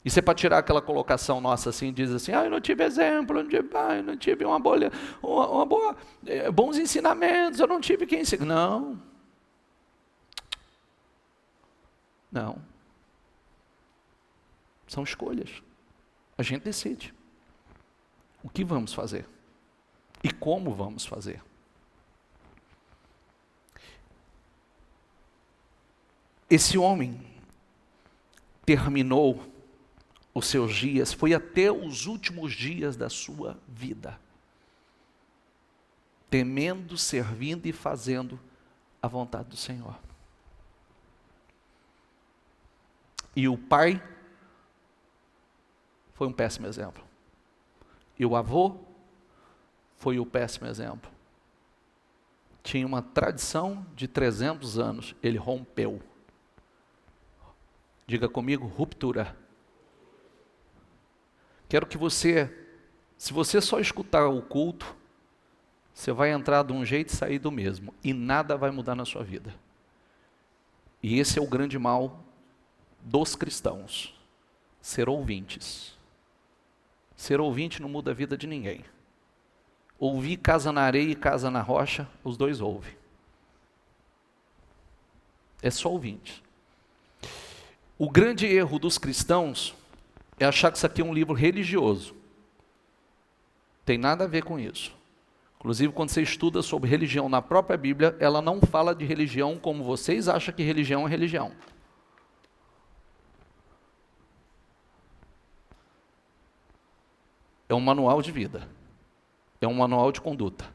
E você para tirar aquela colocação nossa assim, diz assim: eu não tive exemplo, eu não tive uma boa, bons ensinamentos, eu não tive quem ensinar. Não. Não. São escolhas. A gente decide. O que vamos fazer? E como vamos fazer? Esse homem terminou os seus dias, foi até os últimos dias da sua vida, temendo, servindo e fazendo a vontade do Senhor. E o pai foi um péssimo exemplo. E o avô foi o péssimo exemplo. tinha uma tradição de 300 anos, ele rompeu. Diga comigo, ruptura. Quero que você, se você só escutar o culto, você vai entrar de um jeito e sair do mesmo, e nada vai mudar na sua vida. E esse é o grande mal dos cristãos, ser ouvintes. Ser ouvinte não muda a vida de ninguém. Ouvir casa na areia e casa na rocha, os dois ouvem. É só ouvinte. O grande erro dos cristãos é achar que isso aqui é um livro religioso. Tem nada a ver com isso. Inclusive, quando você estuda sobre religião na própria Bíblia, ela não fala de religião como vocês acham que religião é religião. É um manual de vida. É um manual de conduta,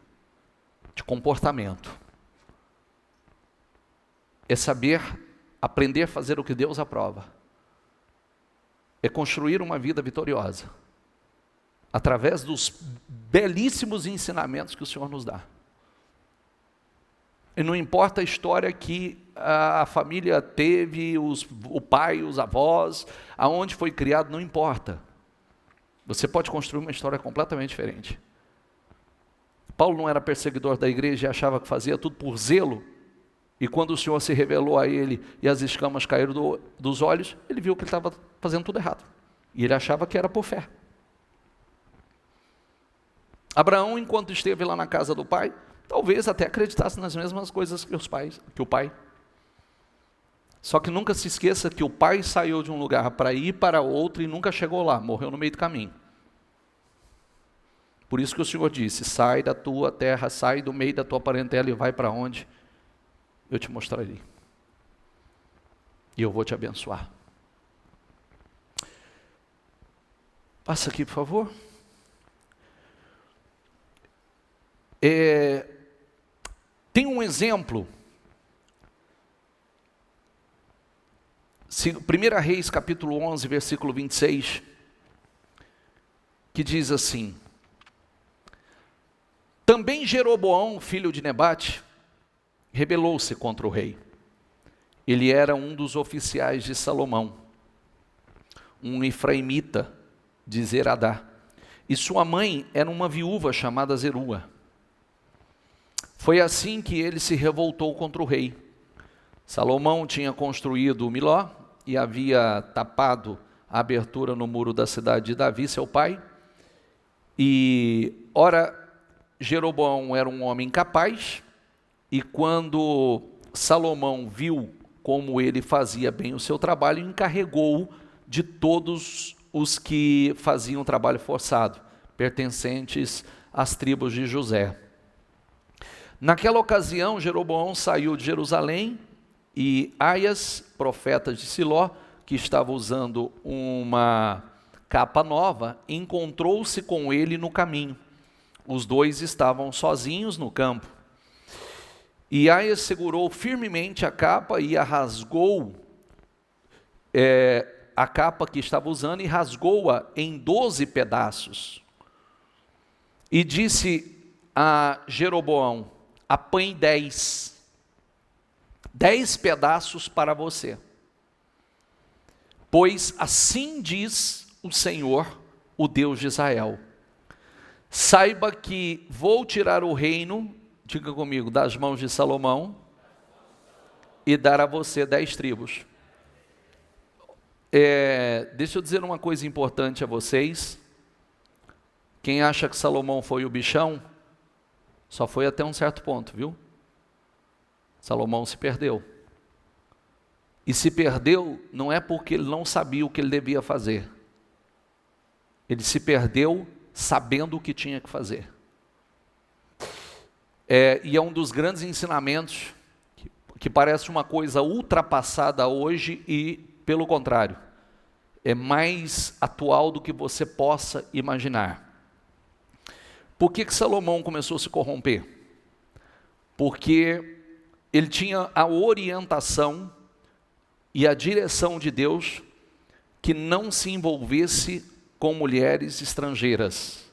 de comportamento. É saber aprender a fazer o que Deus aprova. É construir uma vida vitoriosa, através dos belíssimos ensinamentos que o Senhor nos dá. E não importa a história que a família teve, o pai, os avós, aonde foi criado, não importa. Você pode construir uma história completamente diferente. Paulo não era perseguidor da igreja e achava que fazia tudo por zelo. E quando o Senhor se revelou a ele e as escamas caíram dos olhos, ele viu que ele estava fazendo tudo errado. E ele achava que era por fé. Abraão, enquanto esteve lá na casa do pai, talvez até acreditasse nas mesmas coisas que o pai. Só que nunca se esqueça que o pai saiu de um lugar para ir para outro e nunca chegou lá, morreu no meio do caminho. Por isso que o Senhor disse, sai da tua terra, sai do meio da tua parentela e vai para onde eu te mostrarei. E eu vou te abençoar. Passa aqui, por favor. Tem um exemplo. 1 Reis, capítulo 11, versículo 26, que diz assim: Também Jeroboão, filho de Nebate, rebelou-se contra o rei. Ele era um dos oficiais de Salomão, um efraimita de Zeradá. E sua mãe era uma viúva chamada Zerua. Foi assim que ele se revoltou contra o rei. Salomão tinha construído o Miló e havia tapado a abertura no muro da cidade de Davi, seu pai. E, ora, Jeroboão era um homem capaz, e quando Salomão viu como ele fazia bem o seu trabalho, encarregou de todos os que faziam trabalho forçado, pertencentes às tribos de José. Naquela ocasião, Jeroboão saiu de Jerusalém e Aias, profeta de Siló, que estava usando uma capa nova, encontrou-se com ele no caminho. Os dois estavam sozinhos no campo. E Aias segurou firmemente a capa e a rasgou, a capa que estava usando, e rasgou-a em 12 pedaços. E disse a Jeroboão: apanhe 10 pedaços para você. Pois assim diz o Senhor, o Deus de Israel: saiba que vou tirar o reino, diga comigo, das mãos de Salomão, e dar a você 10 tribos. Deixa eu dizer uma coisa importante a vocês. Quem acha que Salomão foi o bichão, só foi até um certo ponto, viu? Salomão se perdeu. E se perdeu não é porque ele não sabia o que ele devia fazer. Ele se perdeu sabendo o que tinha que fazer. E é um dos grandes ensinamentos que parece uma coisa ultrapassada hoje e, pelo contrário, é mais atual do que você possa imaginar. Por que Salomão começou a se corromper? Porque ele tinha a orientação e a direção de Deus que não se envolvesse com mulheres estrangeiras.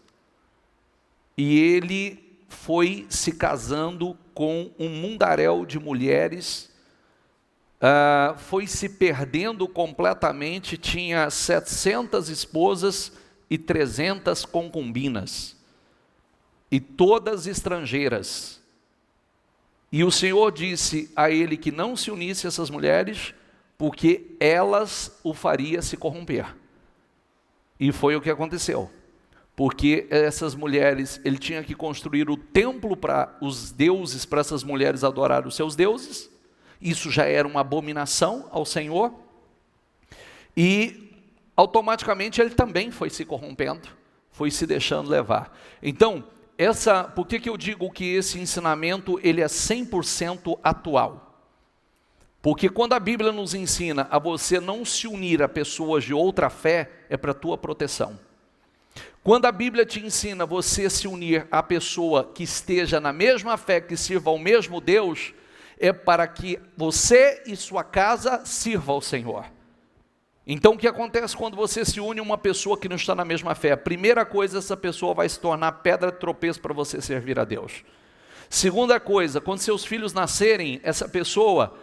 E ele foi se casando com um mundaréu de mulheres, foi se perdendo completamente, tinha 700 esposas e 300 concubinas, e todas estrangeiras. E o Senhor disse a ele que não se unisse a essas mulheres, porque elas o faria se corromper. E foi o que aconteceu. Porque essas mulheres, ele tinha que construir o templo para os deuses, para essas mulheres adorarem os seus deuses. Isso já era uma abominação ao Senhor. E automaticamente ele também foi se corrompendo, foi se deixando levar. Então, por que eu digo que esse ensinamento ele é 100% atual? Porque quando a Bíblia nos ensina a você não se unir a pessoas de outra fé, é para a tua proteção. Quando a Bíblia te ensina você se unir à pessoa que esteja na mesma fé, que sirva ao mesmo Deus, é para que você e sua casa sirva ao Senhor. Então o que acontece quando você se une a uma pessoa que não está na mesma fé? A primeira coisa, essa pessoa vai se tornar pedra de tropeço para você servir a Deus. Segunda coisa, quando seus filhos nascerem, essa pessoa,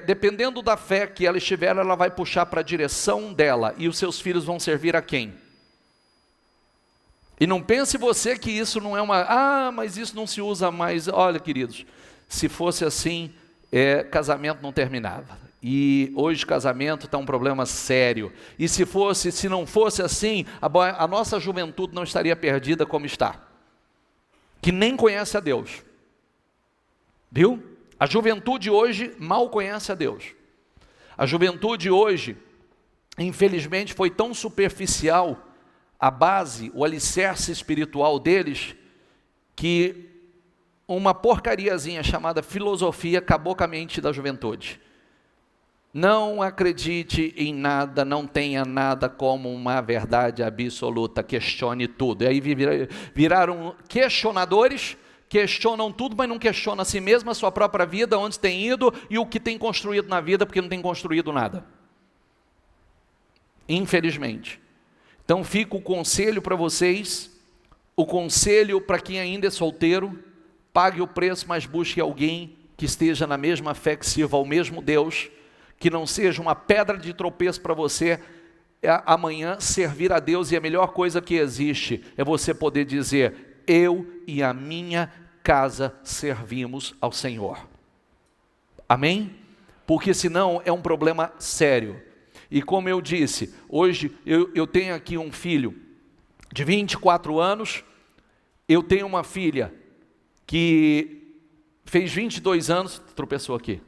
dependendo da fé que ela estiver, ela vai puxar para a direção dela, e os seus filhos vão servir a quem? E não pense você que isso não é mas isso não se usa mais. Olha, queridos, se fosse assim, casamento não terminava. E hoje casamento está um problema sério. E se não fosse assim, a nossa juventude não estaria perdida como está. Que nem conhece a Deus. Viu? A juventude hoje mal conhece a Deus. A juventude hoje, infelizmente, foi tão superficial a base, o alicerce espiritual deles, que uma porcariazinha chamada filosofia acabou com a mente da juventude. Não acredite em nada, não tenha nada como uma verdade absoluta, questione tudo. E aí viraram questionadores, questionam tudo, mas não questionam a si mesmo, a sua própria vida, onde tem ido e o que tem construído na vida, porque não tem construído nada. Infelizmente. Então fica o conselho para vocês, o conselho para quem ainda é solteiro: pague o preço, mas busque alguém que esteja na mesma fé, que sirva ao mesmo Deus, que não seja uma pedra de tropeço para você amanhã servir a Deus. E a melhor coisa que existe é você poder dizer: eu e a minha casa servimos ao Senhor. Amém? Porque senão é um problema sério. E como eu disse, hoje eu tenho aqui um filho de 24 anos, eu tenho uma filha que fez 22 anos, tropeçou aqui,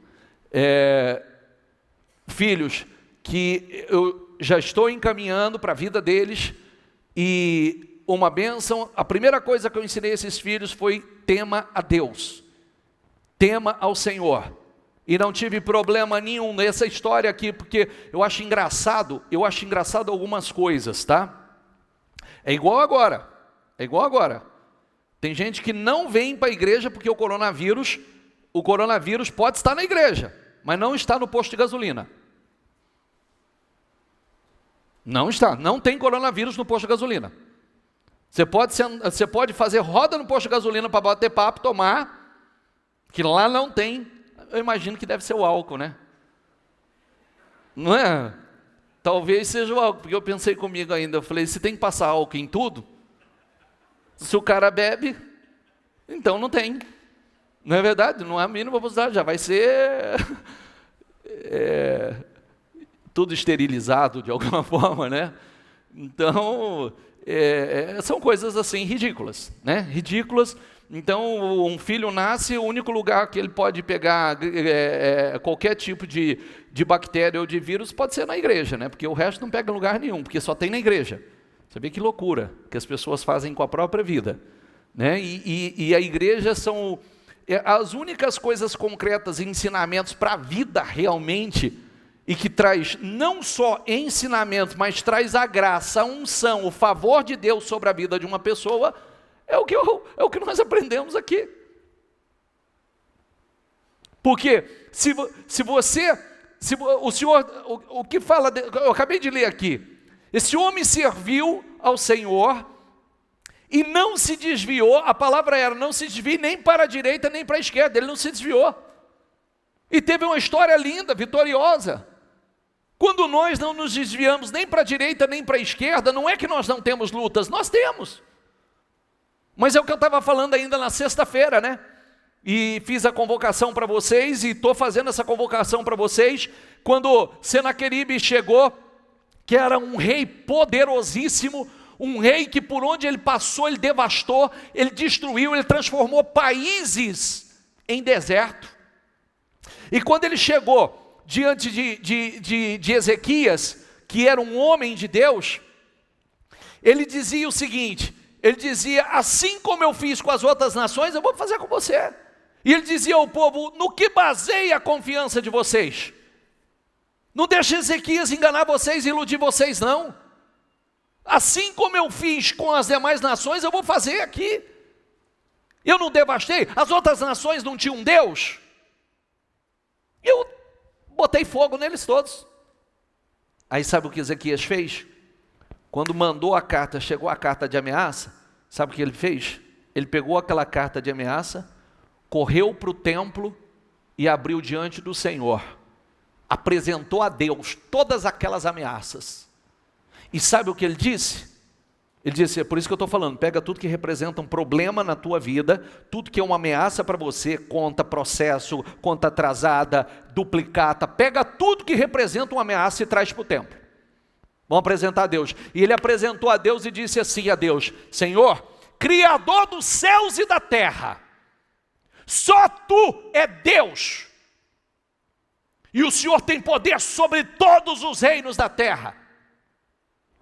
filhos que eu já estou encaminhando para a vida deles, e uma bênção. A primeira coisa que eu ensinei a esses filhos foi: tema a Deus, tema ao Senhor. E não tive problema nenhum nessa história aqui, porque eu acho engraçado algumas coisas, tá? É igual agora. Tem gente que não vem para a igreja porque o coronavírus pode estar na igreja, mas não está no posto de gasolina. Não está, não tem coronavírus no posto de gasolina. Você pode fazer roda no posto de gasolina para bater papo, tomar, que lá não tem. Eu imagino que deve ser o álcool, né? Não é? Talvez seja o álcool, porque eu pensei comigo ainda, eu falei: se tem que passar álcool em tudo, se o cara bebe, então não tem. Não é verdade? Não é a mínima possibilidade, já vai ser tudo esterilizado de alguma forma, né? Então, são coisas assim ridículas, né? Ridículas. Então, um filho nasce, o único lugar que ele pode pegar qualquer tipo de bactéria ou de vírus pode ser na igreja, né? Porque o resto não pega em lugar nenhum, porque só tem na igreja. Você vê que loucura que as pessoas fazem com a própria vida, né? E a igreja são as únicas coisas concretas e ensinamentos para a vida realmente, e que traz não só ensinamento, mas traz a graça, a unção, o favor de Deus sobre a vida de uma pessoa. É o que nós aprendemos aqui. Porque o Senhor, o que fala, eu acabei de ler aqui, esse homem serviu ao Senhor, e não se desviou. A palavra era, não se desvie nem para a direita nem para a esquerda. Ele não se desviou. E teve uma história linda, vitoriosa. Quando nós não nos desviamos nem para a direita nem para a esquerda, não é que nós não temos lutas, nós temos. Mas é o que eu estava falando ainda na sexta-feira, né? E fiz a convocação para vocês, e estou fazendo essa convocação para vocês, quando Senaqueribe chegou, que era um rei poderosíssimo, um rei que por onde ele passou, ele devastou, ele destruiu, ele transformou países em deserto. E quando ele chegou diante de Ezequias, que era um homem de Deus, ele dizia o seguinte, ele dizia, assim como eu fiz com as outras nações, eu vou fazer com você. E ele dizia ao povo, no que baseia a confiança de vocês? Não deixe Ezequias enganar vocês, iludir vocês não. Assim como eu fiz com as demais nações, eu vou fazer aqui. Eu não devastei, as outras nações não tinham Deus. Eu botei fogo neles todos. Aí sabe o que Ezequias fez? Quando mandou a carta, chegou a carta de ameaça, sabe o que ele fez? Ele pegou aquela carta de ameaça, correu para o templo e abriu diante do Senhor. Apresentou a Deus todas aquelas ameaças. E sabe o que ele disse? Ele disse, é por isso que eu estou falando, pega tudo que representa um problema na tua vida, tudo que é uma ameaça para você, conta, processo, conta atrasada, duplicata, pega tudo que representa uma ameaça e traz para o templo. Vamos apresentar a Deus. E ele apresentou a Deus e disse assim a Deus, Senhor, Criador dos céus e da terra, só Tu é Deus, e o Senhor tem poder sobre todos os reinos da terra.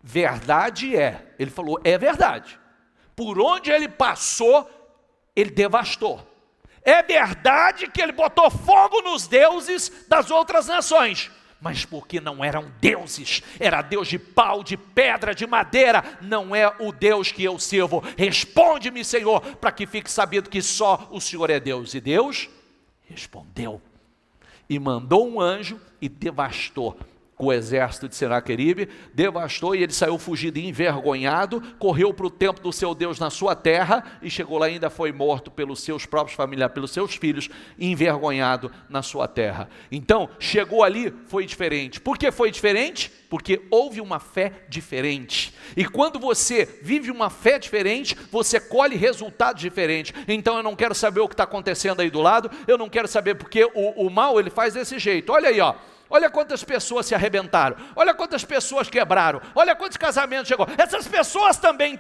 Verdade é, ele falou, é verdade, por onde ele passou, ele devastou. É verdade que ele botou fogo nos deuses das outras nações, mas porque não eram deuses, era Deus de pau, de pedra, de madeira, não é o Deus que eu sirvo. Responde-me, Senhor, para que fique sabido que só o Senhor é Deus. E Deus respondeu, e mandou um anjo e devastou o exército de Senaqueribe, devastou, e ele saiu fugido envergonhado, correu para o templo do seu Deus na sua terra, e chegou lá e ainda foi morto pelos seus próprios familiares, pelos seus filhos, envergonhado na sua terra. Então, chegou ali, foi diferente. Por que foi diferente? Porque houve uma fé diferente. E quando você vive uma fé diferente, você colhe resultados diferentes. Então eu não quero saber o que está acontecendo aí do lado, eu não quero saber porque o mal ele faz desse jeito. Olha aí, ó. Olha quantas pessoas se arrebentaram, olha quantas pessoas quebraram, olha quantos casamentos chegou. Essas pessoas também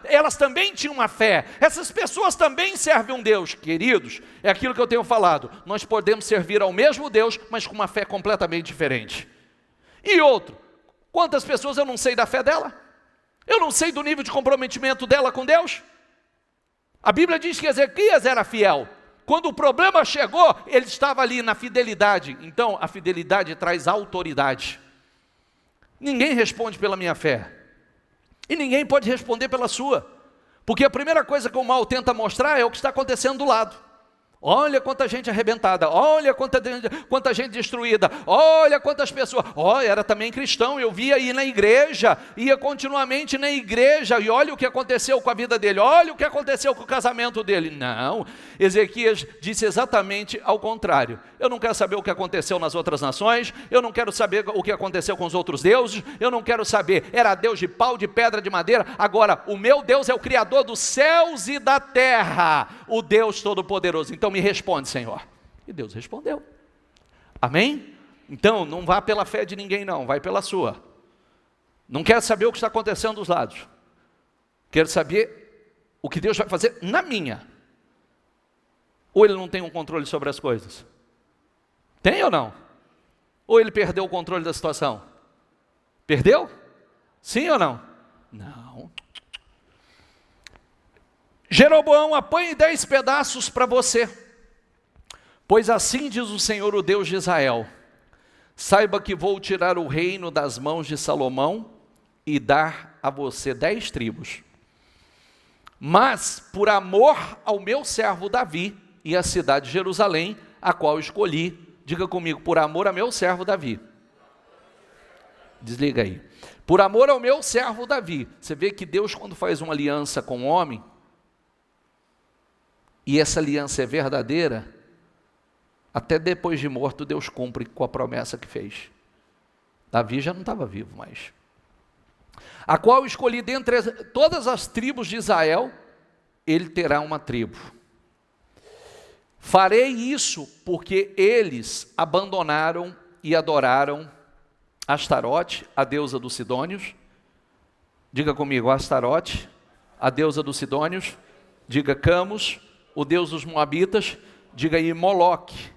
elas também tinham uma fé, essas pessoas também servem um Deus. Queridos, é aquilo que eu tenho falado, nós podemos servir ao mesmo Deus, mas com uma fé completamente diferente. E outro, quantas pessoas eu não sei da fé dela? Eu não sei do nível de comprometimento dela com Deus. A Bíblia diz que Ezequias era fiel. Quando o problema chegou, ele estava ali na fidelidade. Então, a fidelidade traz autoridade. Ninguém responde pela minha fé. E ninguém pode responder pela sua. Porque a primeira coisa que o mal tenta mostrar é o que está acontecendo do lado. Olha quanta gente arrebentada, olha quanta gente destruída, olha quantas pessoas, olha, era também cristão, eu via aí na igreja, ia continuamente na igreja, e olha o que aconteceu com a vida dele, olha o que aconteceu com o casamento dele. Não, Ezequias disse exatamente ao contrário. Eu não quero saber o que aconteceu nas outras nações, eu não quero saber o que aconteceu com os outros deuses, eu não quero saber, era Deus de pau, de pedra, de madeira. Agora, o meu Deus é o Criador dos céus e da terra, o Deus Todo-Poderoso. Então me responde, Senhor. E Deus respondeu. Amém? Então, não vá pela fé de ninguém não, vai pela sua. Não quero saber o que está acontecendo dos lados. Quero saber o que Deus vai fazer na minha. Ou Ele não tem um controle sobre as coisas? Tem ou não? Ou Ele perdeu o controle da situação? Perdeu? Sim ou não? Não. Jeroboão, apanhe 10 pedaços para você. Pois assim diz o Senhor, o Deus de Israel: saiba que vou tirar o reino das mãos de Salomão e dar a você 10 tribos. Mas por amor ao meu servo Davi e à cidade de Jerusalém, a qual escolhi, diga comigo, por amor a meu servo Davi. Desliga aí. por amor ao meu servo Davi. Você vê que Deus, quando faz uma aliança com o homem, e essa aliança é verdadeira, até depois de morto Deus cumpre com a promessa que fez. Davi já não estava vivo mais. A qual escolhi dentre todas as tribos de Israel, ele terá uma tribo. Farei isso porque eles abandonaram e adoraram Astarote, a deusa dos Sidônios. Diga comigo, Astarote, a deusa dos Sidônios. Diga Camus, o deus dos Moabitas. Diga aí Moloque,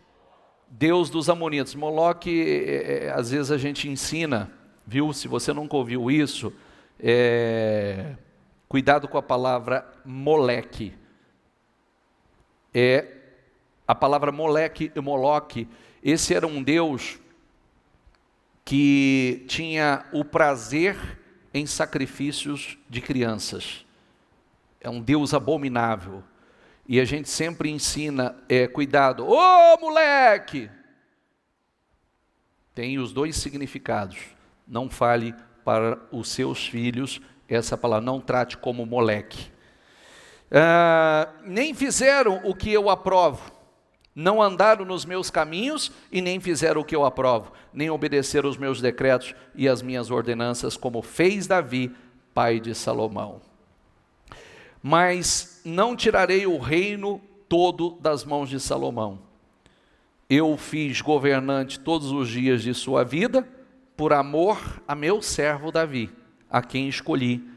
deus dos Amonitas. Moloque, às vezes a gente ensina, viu? Se você nunca ouviu isso, cuidado com a palavra Moleque. A palavra Moleque e Moloque, esse era um deus que tinha o prazer em sacrifícios de crianças. É um deus abominável. E a gente sempre ensina, cuidado. Ô moleque! Tem os dois significados. Não fale para os seus filhos essa palavra, não trate como moleque. Nem fizeram o que eu aprovo. Não andaram nos meus caminhos e nem fizeram o que eu aprovo, nem obedeceram os meus decretos e as minhas ordenanças, como fez Davi, pai de Salomão. Mas não tirarei o reino todo das mãos de Salomão. Eu o fiz governante todos os dias de sua vida, por amor a meu servo Davi, a quem escolhi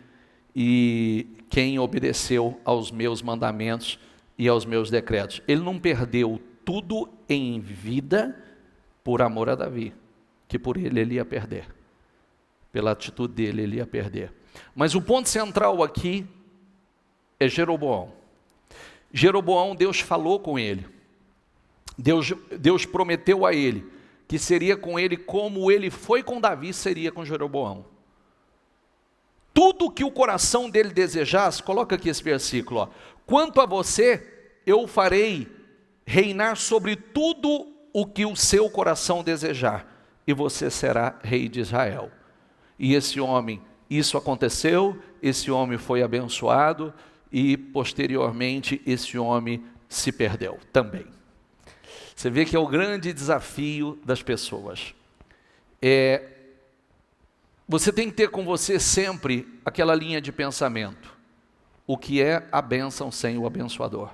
e quem obedeceu aos meus mandamentos e aos meus decretos. Ele não perdeu tudo em vida por amor a Davi, que por ele ia perder. Pela atitude dele, ele ia perder. Mas o ponto central aqui é Jeroboão. Jeroboão, Deus falou com ele. Deus prometeu a ele que seria com ele como ele foi com Davi, seria com Jeroboão. Tudo que o coração dele desejasse, coloca aqui esse versículo, ó. Quanto a você, eu farei reinar sobre tudo o que o seu coração desejar, e você será rei de Israel. E esse homem, isso aconteceu, esse homem foi abençoado, e posteriormente esse homem se perdeu também. Você vê que é o grande desafio das pessoas. Você tem que ter com você sempre aquela linha de pensamento. O que é a bênção sem o abençoador?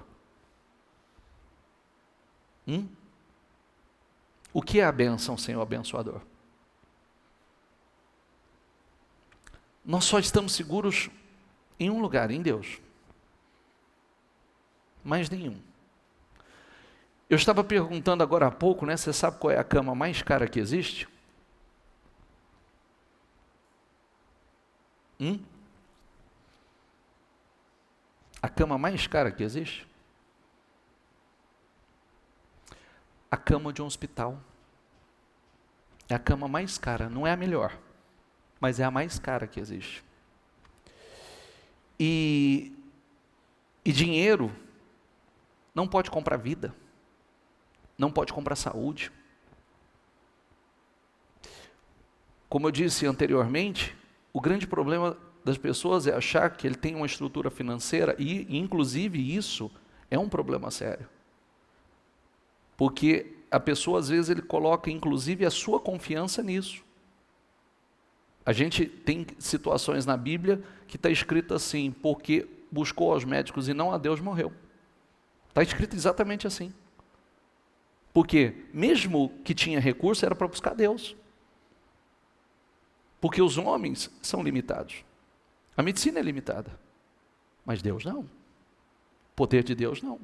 O que é a bênção sem o abençoador? Nós só estamos seguros em um lugar, em Deus. Mais nenhum. Eu estava perguntando agora há pouco, né? Você sabe qual é a cama mais cara que existe? A cama mais cara que existe? A cama de um hospital. É a cama mais cara, não é a melhor, mas é a mais cara que existe. E dinheiro não pode comprar vida, não pode comprar saúde. Como eu disse anteriormente, o grande problema das pessoas é achar que ele tem uma estrutura financeira, e inclusive isso é um problema sério. Porque a pessoa, às vezes, ele coloca, inclusive, a sua confiança nisso. A gente tem situações na Bíblia que está escrito assim, porque buscou aos médicos e não a Deus, morreu. Está escrito exatamente assim. Porque, mesmo que tinha recurso, era para buscar Deus. Porque os homens são limitados. A medicina é limitada. Mas Deus não. O poder de Deus não.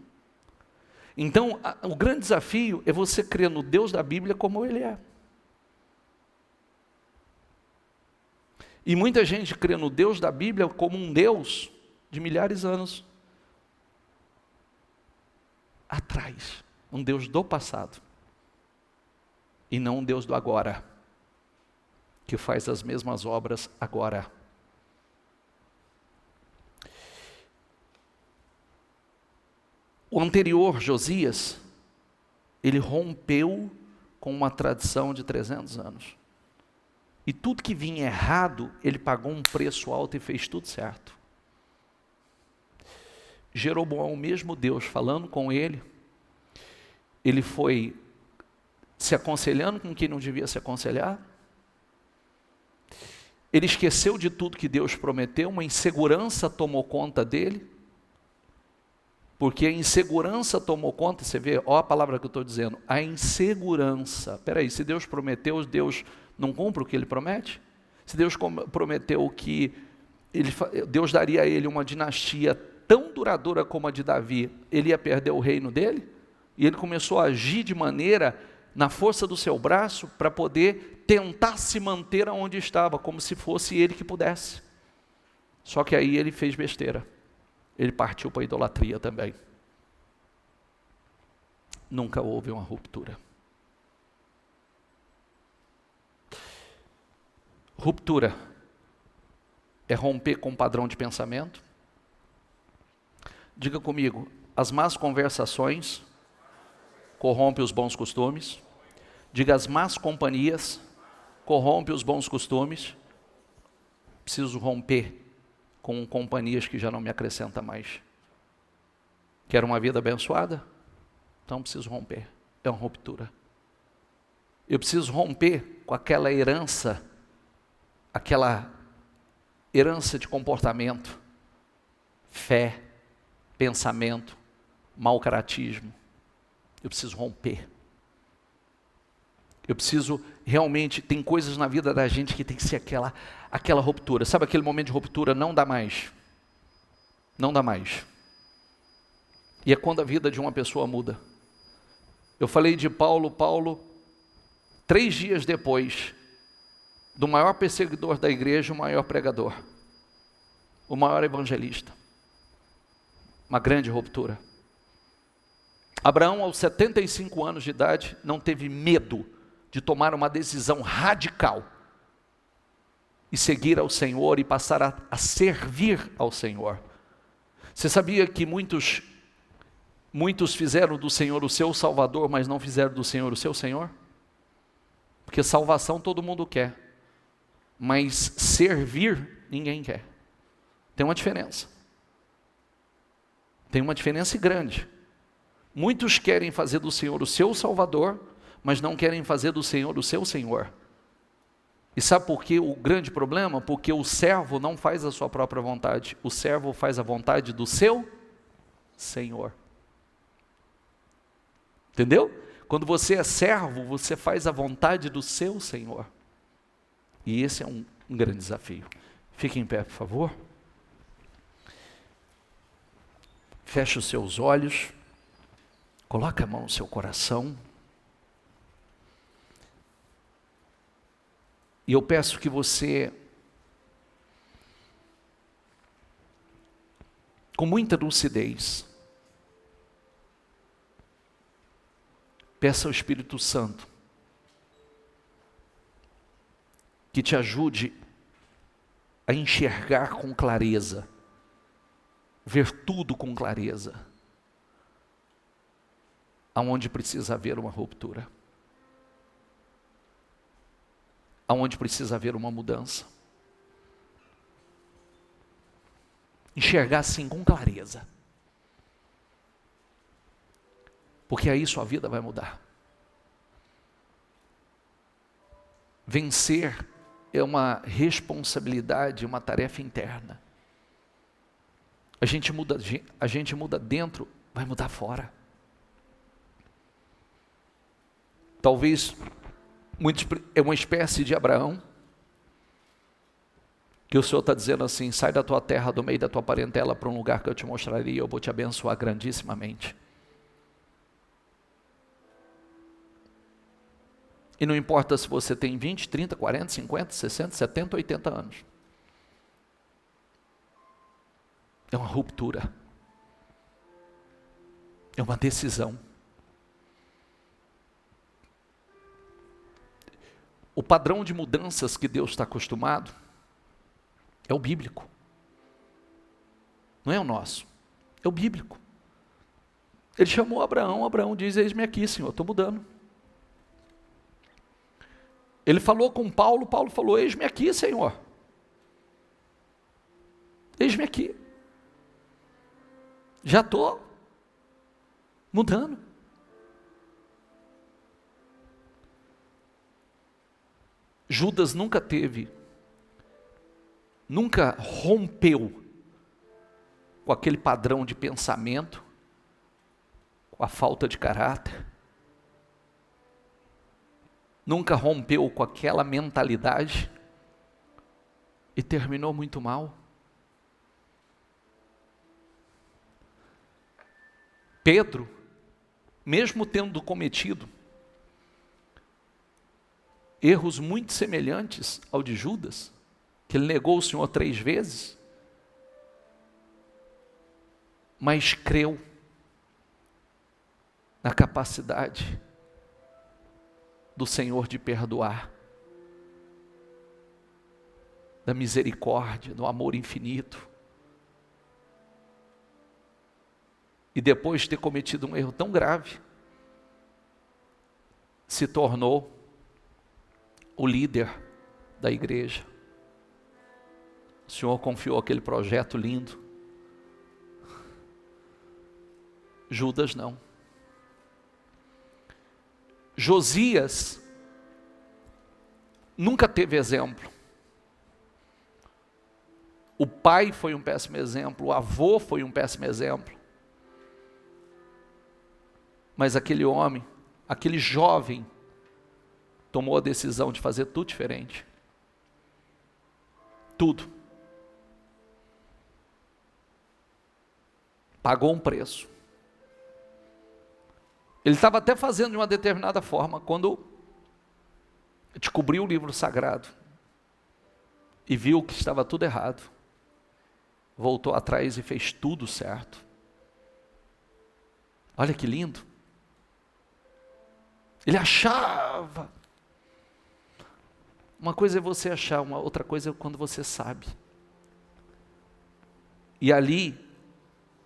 Então, o grande desafio é você crer no Deus da Bíblia como Ele é. E muita gente crê no Deus da Bíblia como um Deus de milhares de anos atrás. Um Deus do passado. E não um Deus do agora. Que faz as mesmas obras agora. O anterior, Josias, ele rompeu com uma tradição de 300 anos. E tudo que vinha errado, ele pagou um preço alto e fez tudo certo. Jeroboão, o mesmo Deus falando com ele foi se aconselhando com quem não devia se aconselhar. Ele esqueceu de tudo que Deus prometeu, uma insegurança tomou conta dele, porque a insegurança tomou conta, você vê, olha a palavra que eu estou dizendo, a insegurança. Espera aí, se Deus prometeu, Deus não cumpre o que Ele promete? Se Deus prometeu que Deus daria a ele uma dinastia tão duradoura como a de Davi, ele ia perder o reino dele? E ele começou a agir de maneira, na força do seu braço, para poder tentar se manter onde estava, como se fosse ele que pudesse. Só que aí ele fez besteira. Ele partiu para a idolatria também. Nunca houve uma ruptura. Ruptura é romper com um padrão de pensamento. Diga comigo, as más conversações corrompem os bons costumes. Diga, as más companhias corrompem os bons costumes. Preciso romper com companhias que já não me acrescentam mais. Quero uma vida abençoada? Então preciso romper. É uma ruptura. Eu preciso romper com aquela herança de comportamento, fé, pensamento, mau caratismo. Eu preciso romper. Eu preciso realmente, tem coisas na vida da gente que tem que ser aquela ruptura. Sabe aquele momento de ruptura? Não dá mais. Não dá mais. E é quando a vida de uma pessoa muda. Eu falei de Paulo, 3 dias depois, do maior perseguidor da igreja, o maior pregador, o maior evangelista. Uma grande ruptura. Abraão, aos 75 anos de idade, não teve medo de tomar uma decisão radical e seguir ao Senhor e passar a servir ao Senhor. Você sabia que muitos fizeram do Senhor o seu Salvador, mas não fizeram do Senhor o seu Senhor? Porque salvação todo mundo quer, mas servir ninguém quer. Tem uma diferença. Tem uma diferença grande. Muitos querem fazer do Senhor o seu Salvador, mas não querem fazer do Senhor o seu Senhor. E sabe por que o grande problema? Porque o servo não faz a sua própria vontade, o servo faz a vontade do seu Senhor. Entendeu? Quando você é servo, você faz a vontade do seu Senhor. E esse é um grande desafio. Fique em pé, por favor. Feche os seus olhos. Coloque a mão no seu coração. E eu peço que você, com muita lucidez, peça ao Espírito Santo que te ajude a enxergar com clareza, ver tudo com clareza, aonde precisa haver uma ruptura, aonde precisa haver uma mudança. Enxergar assim com clareza, porque aí sua vida vai mudar. Vencer é uma responsabilidade, uma tarefa interna. A gente muda dentro, vai mudar fora. Talvez é uma espécie de Abraão, que o Senhor está dizendo assim: sai da tua terra, do meio da tua parentela, para um lugar que eu te mostraria, eu vou te abençoar grandissimamente. E não importa se você tem 20, 30, 40, 50, 60, 70, 80 anos. É uma ruptura. É uma decisão. O padrão de mudanças que Deus está acostumado é o bíblico. Não é o nosso, é o bíblico. Ele chamou Abraão, Abraão diz: eis-me aqui, Senhor, estou mudando. Ele falou com Paulo, Paulo falou: eis-me aqui, Senhor. Eis-me aqui. Já estou mudando. Judas nunca rompeu com aquele padrão de pensamento, com a falta de caráter, nunca rompeu com aquela mentalidade e terminou muito mal. Pedro, mesmo tendo cometido erros muito semelhantes ao de Judas, que ele negou o Senhor 3 vezes, mas creu na capacidade do Senhor de perdoar, da misericórdia, do amor infinito. E depois de ter cometido um erro tão grave, se tornou o líder da igreja. O Senhor confiou aquele projeto lindo. Judas não. Josias nunca teve exemplo. O pai foi um péssimo exemplo, o avô foi um péssimo exemplo. Mas aquele homem, aquele jovem, tomou a decisão de fazer tudo diferente. Tudo. Pagou um preço. Ele estava até fazendo de uma determinada forma, quando descobriu o livro sagrado e viu que estava tudo errado, voltou atrás e fez tudo certo. Olha que lindo. Ele achava. Uma coisa é você achar, uma outra coisa é quando você sabe. E ali,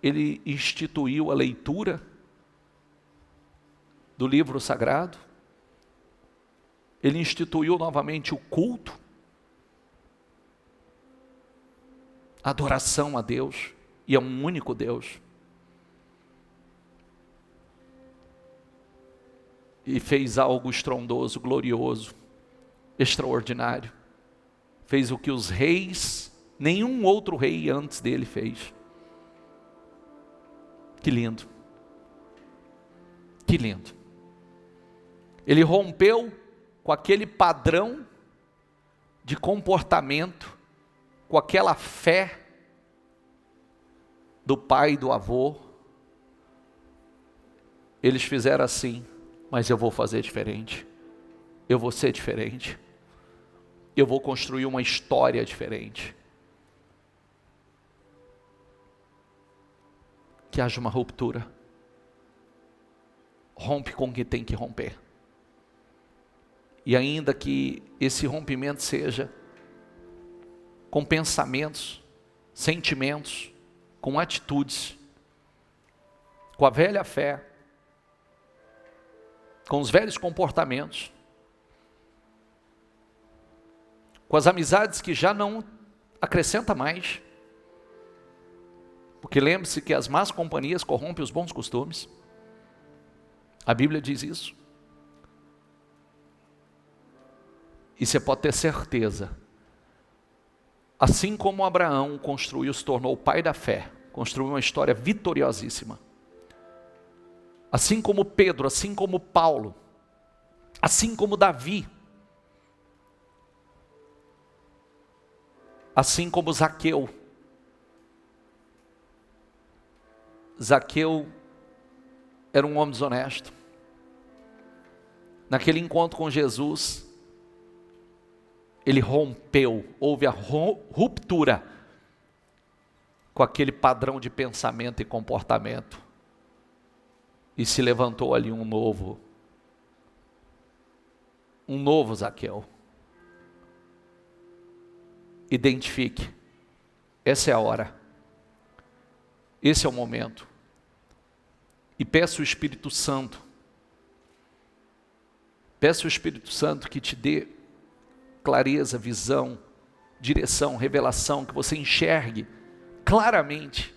ele instituiu a leitura do livro sagrado, ele instituiu novamente o culto, a adoração a Deus, e a um único Deus. E fez algo estrondoso, glorioso, extraordinário. Fez o que os reis, nenhum outro rei antes dele fez. Que lindo. Que lindo. Ele rompeu com aquele padrão de comportamento, com aquela fé do pai e do avô. Eles fizeram assim: mas eu vou fazer diferente, eu vou ser diferente, eu vou construir uma história diferente. Que haja uma ruptura. Rompe com o que tem que romper. E ainda que esse rompimento seja com pensamentos, sentimentos, com atitudes, com a velha fé, com os velhos comportamentos, com as amizades que já não acrescenta mais, porque lembre-se que as más companhias corrompem os bons costumes. A Bíblia diz isso. E você pode ter certeza, assim como Abraão construiu, se tornou o pai da fé, construiu uma história vitoriosíssima, assim como Pedro, assim como Paulo, assim como Davi, assim como Zaqueu. Zaqueu era um homem desonesto. Naquele encontro com Jesus, ele rompeu, houve a ruptura com aquele padrão de pensamento e comportamento. E se levantou ali um novo Zaqueu. Identifique, essa é a hora, esse é o momento. E peça o Espírito Santo, que te dê clareza, visão, direção, revelação, que você enxergue claramente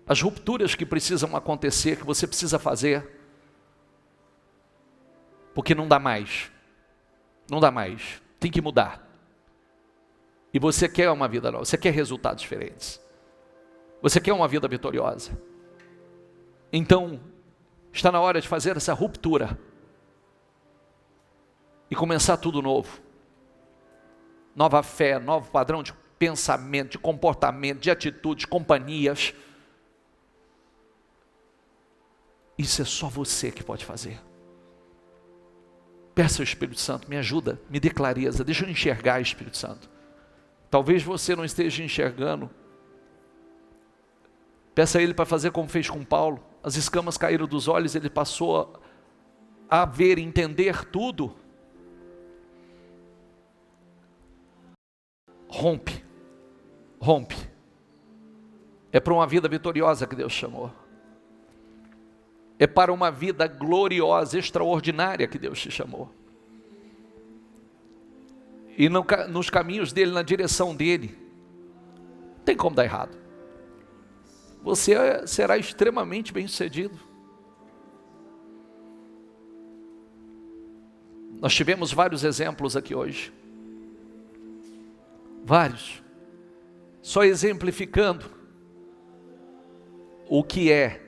as rupturas que precisam acontecer, que você precisa fazer, porque não dá mais, tem que mudar. E você quer uma vida nova, você quer resultados diferentes, você quer uma vida vitoriosa. Então, está na hora de fazer essa ruptura e começar tudo novo. Nova fé, novo padrão de pensamento, de comportamento, de atitude, de companhias. Isso é só você que pode fazer. Peça ao Espírito Santo, me ajuda, me dê clareza, deixa eu enxergar, Espírito Santo. Talvez você não esteja enxergando. Peça a Ele para fazer como fez com Paulo. As escamas caíram dos olhos, ele passou a ver, entender tudo. Rompe. É para uma vida vitoriosa que Deus chamou. É para uma vida gloriosa, extraordinária que Deus te chamou. E nos caminhos dele, na direção dele, não tem como dar errado. Você será extremamente bem-sucedido. Nós tivemos vários exemplos aqui hoje. Vários. Só exemplificando o que é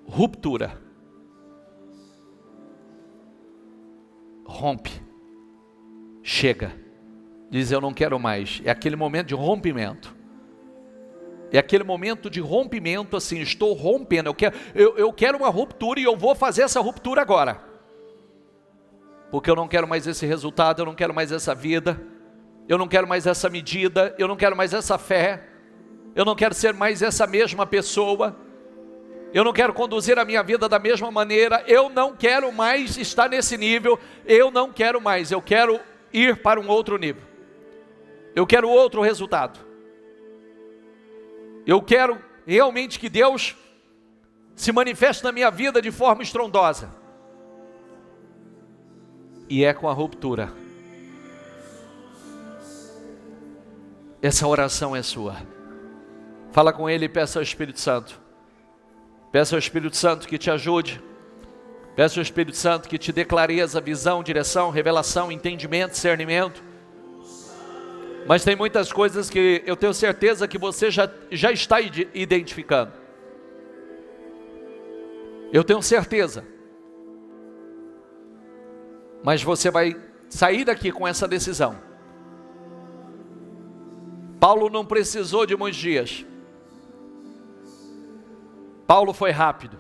ruptura. Rompe. Chega. Diz, eu não quero mais. É aquele momento de rompimento. É aquele momento de rompimento, assim, estou rompendo. Eu quero uma ruptura e eu vou fazer essa ruptura agora. Porque eu não quero mais esse resultado, eu não quero mais essa vida, eu não quero mais essa medida, eu não quero mais essa fé, eu não quero ser mais essa mesma pessoa, eu não quero conduzir a minha vida da mesma maneira, eu não quero mais estar nesse nível, eu não quero mais, eu quero ir para um outro nível, eu quero outro resultado, eu quero realmente que Deus se manifeste na minha vida de forma estrondosa. E é com a ruptura. Essa oração é sua. Fala com Ele e peça ao Espírito Santo. Peça ao Espírito Santo que te ajude. Peça ao Espírito Santo que te dê clareza, visão, direção, revelação, entendimento, discernimento. Mas tem muitas coisas que eu tenho certeza que você já está identificando. Eu tenho certeza. Mas você vai sair daqui com essa decisão. Paulo não precisou de muitos dias. Paulo foi rápido.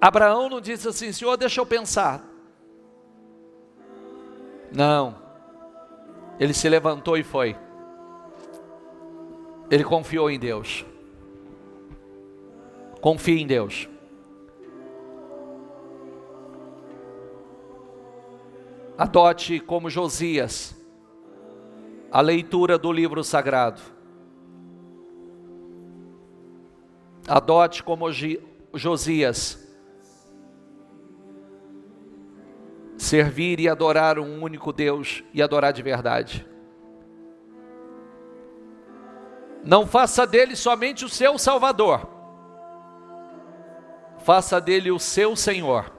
Abraão não disse assim, Senhor, deixa eu pensar. Não. Ele se levantou e foi. Ele confiou em Deus. Confie em Deus. Adote como Josias a leitura do livro sagrado. Adote como Josias servir e adorar um único Deus e adorar de verdade. Não faça dele somente o seu Salvador. Faça dele o seu Senhor.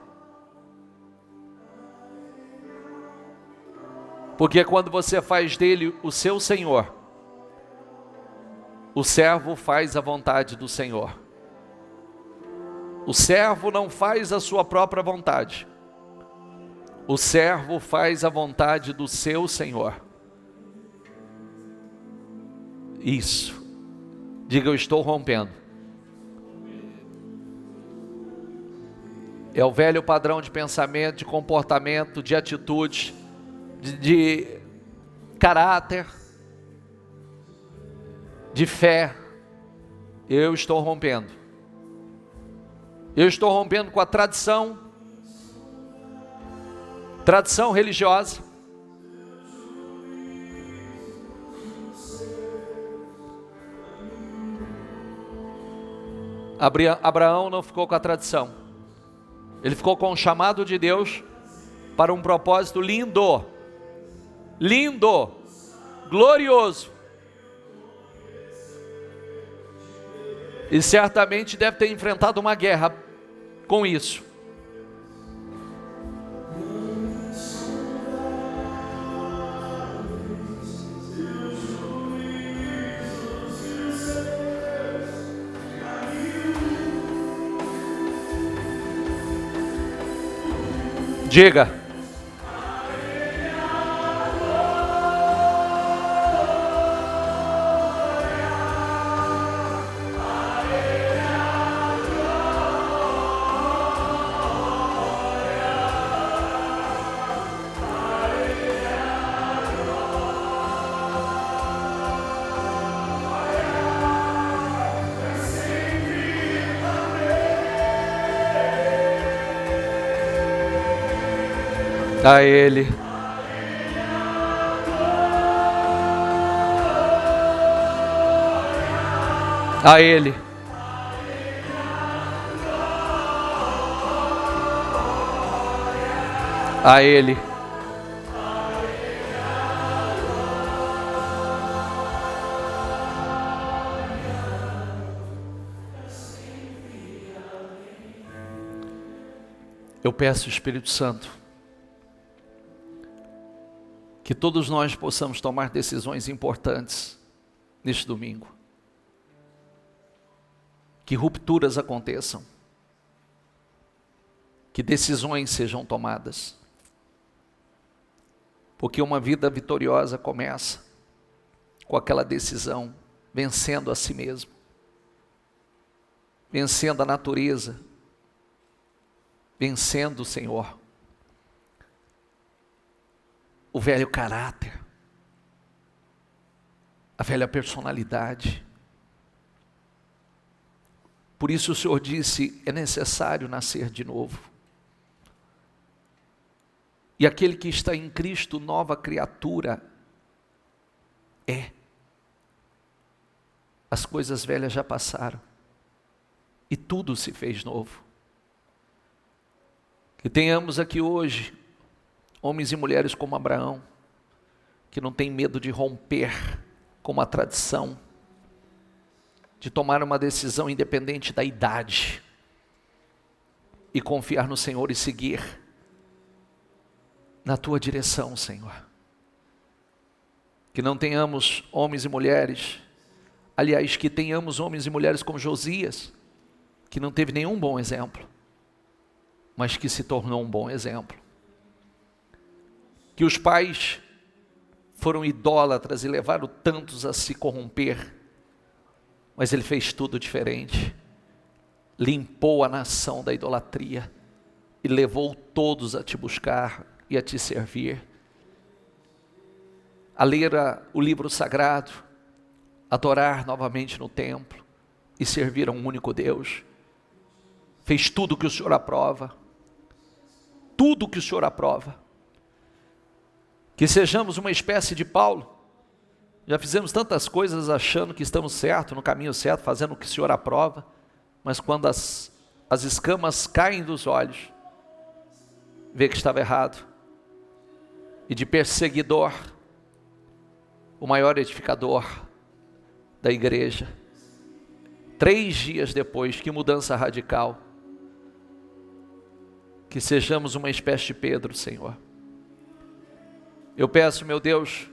Porque quando você faz dele o seu Senhor, o servo faz a vontade do Senhor. O servo não faz a sua própria vontade. O servo faz a vontade do seu Senhor. Isso. Diga, eu estou rompendo. É o velho padrão de pensamento, de comportamento, de atitude, de caráter, de fé. Eu estou rompendo. Eu estou rompendo com a tradição religiosa. Abraão não ficou com a tradição. Ele ficou com o chamado de Deus para um propósito lindo, lindo, glorioso. E certamente deve ter enfrentado uma guerra com isso. Diga. A Ele. A Ele. A Ele. Eu peço, Espírito Santo, que todos nós possamos tomar decisões importantes neste domingo. Que rupturas aconteçam. Que decisões sejam tomadas. Porque uma vida vitoriosa começa com aquela decisão, vencendo a si mesmo. Vencendo a natureza. Vencendo o Senhor. O velho caráter, a velha personalidade. Por isso o Senhor disse, é necessário nascer de novo. E aquele que está em Cristo, nova criatura, é. As coisas velhas já passaram, e tudo se fez novo. Que tenhamos aqui hoje, homens e mulheres como Abraão, que não tem medo de romper com uma tradição, de tomar uma decisão independente da idade, e confiar no Senhor e seguir na Tua direção, Senhor. Que não tenhamos homens e mulheres, aliás, que tenhamos homens e mulheres como Josias, que não teve nenhum bom exemplo, mas que se tornou um bom exemplo. Que os pais foram idólatras e levaram tantos a se corromper, mas ele fez tudo diferente. Limpou a nação da idolatria e levou todos a te buscar e a te servir. A ler o livro sagrado, adorar novamente no templo e servir a um único Deus. Fez tudo o que o Senhor aprova. Tudo o que o Senhor aprova. Que sejamos uma espécie de Paulo. Já fizemos tantas coisas achando que estamos certo, no caminho certo, fazendo o que o Senhor aprova, mas quando as escamas caem dos olhos, vê que estava errado. E de perseguidor, o maior edificador da igreja. 3 dias depois, que mudança radical. Que sejamos uma espécie de Pedro, Senhor. Eu peço, meu Deus,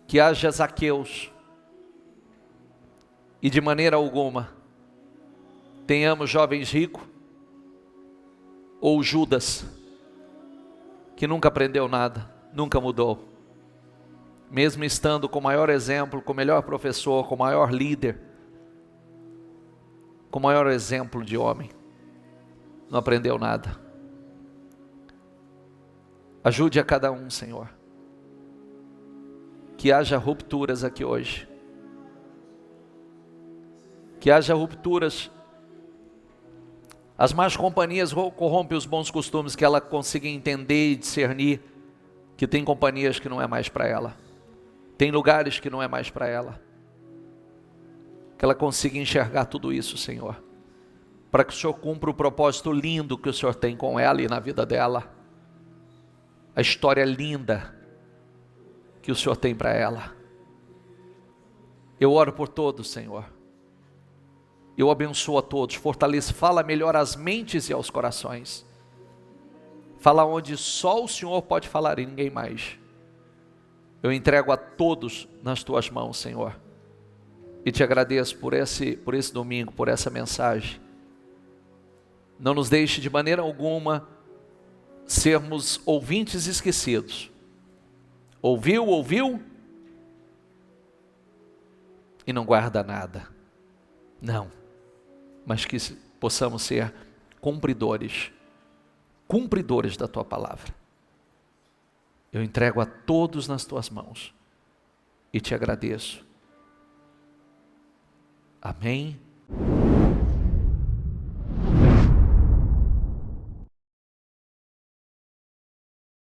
que haja Zaqueus, e de maneira alguma tenhamos jovens ricos, ou Judas, que nunca aprendeu nada, nunca mudou, mesmo estando com o maior exemplo, com o melhor professor, com o maior líder, com o maior exemplo de homem, não aprendeu nada. Ajude a cada um, Senhor. Que haja rupturas aqui hoje. Que haja rupturas. As más companhias corrompem os bons costumes, que ela consiga entender e discernir que tem companhias que não é mais para ela. Tem lugares que não é mais para ela. Que ela consiga enxergar tudo isso, Senhor. para que o Senhor cumpra o propósito lindo que o Senhor tem com ela e na vida dela. A história linda que o Senhor tem para ela. Eu oro por todos, Senhor. Eu abençoo a todos, fortaleça, fala melhor às mentes e aos corações. Fala onde só o Senhor pode falar e ninguém mais. Eu entrego a todos nas tuas mãos, Senhor. E te agradeço por esse domingo, por essa mensagem. Não nos deixe de maneira alguma sermos ouvintes esquecidos. Ouviu e não guarda nada. Não, mas que possamos ser cumpridores da tua palavra. Eu entrego a todos nas tuas mãos e te agradeço. Amém.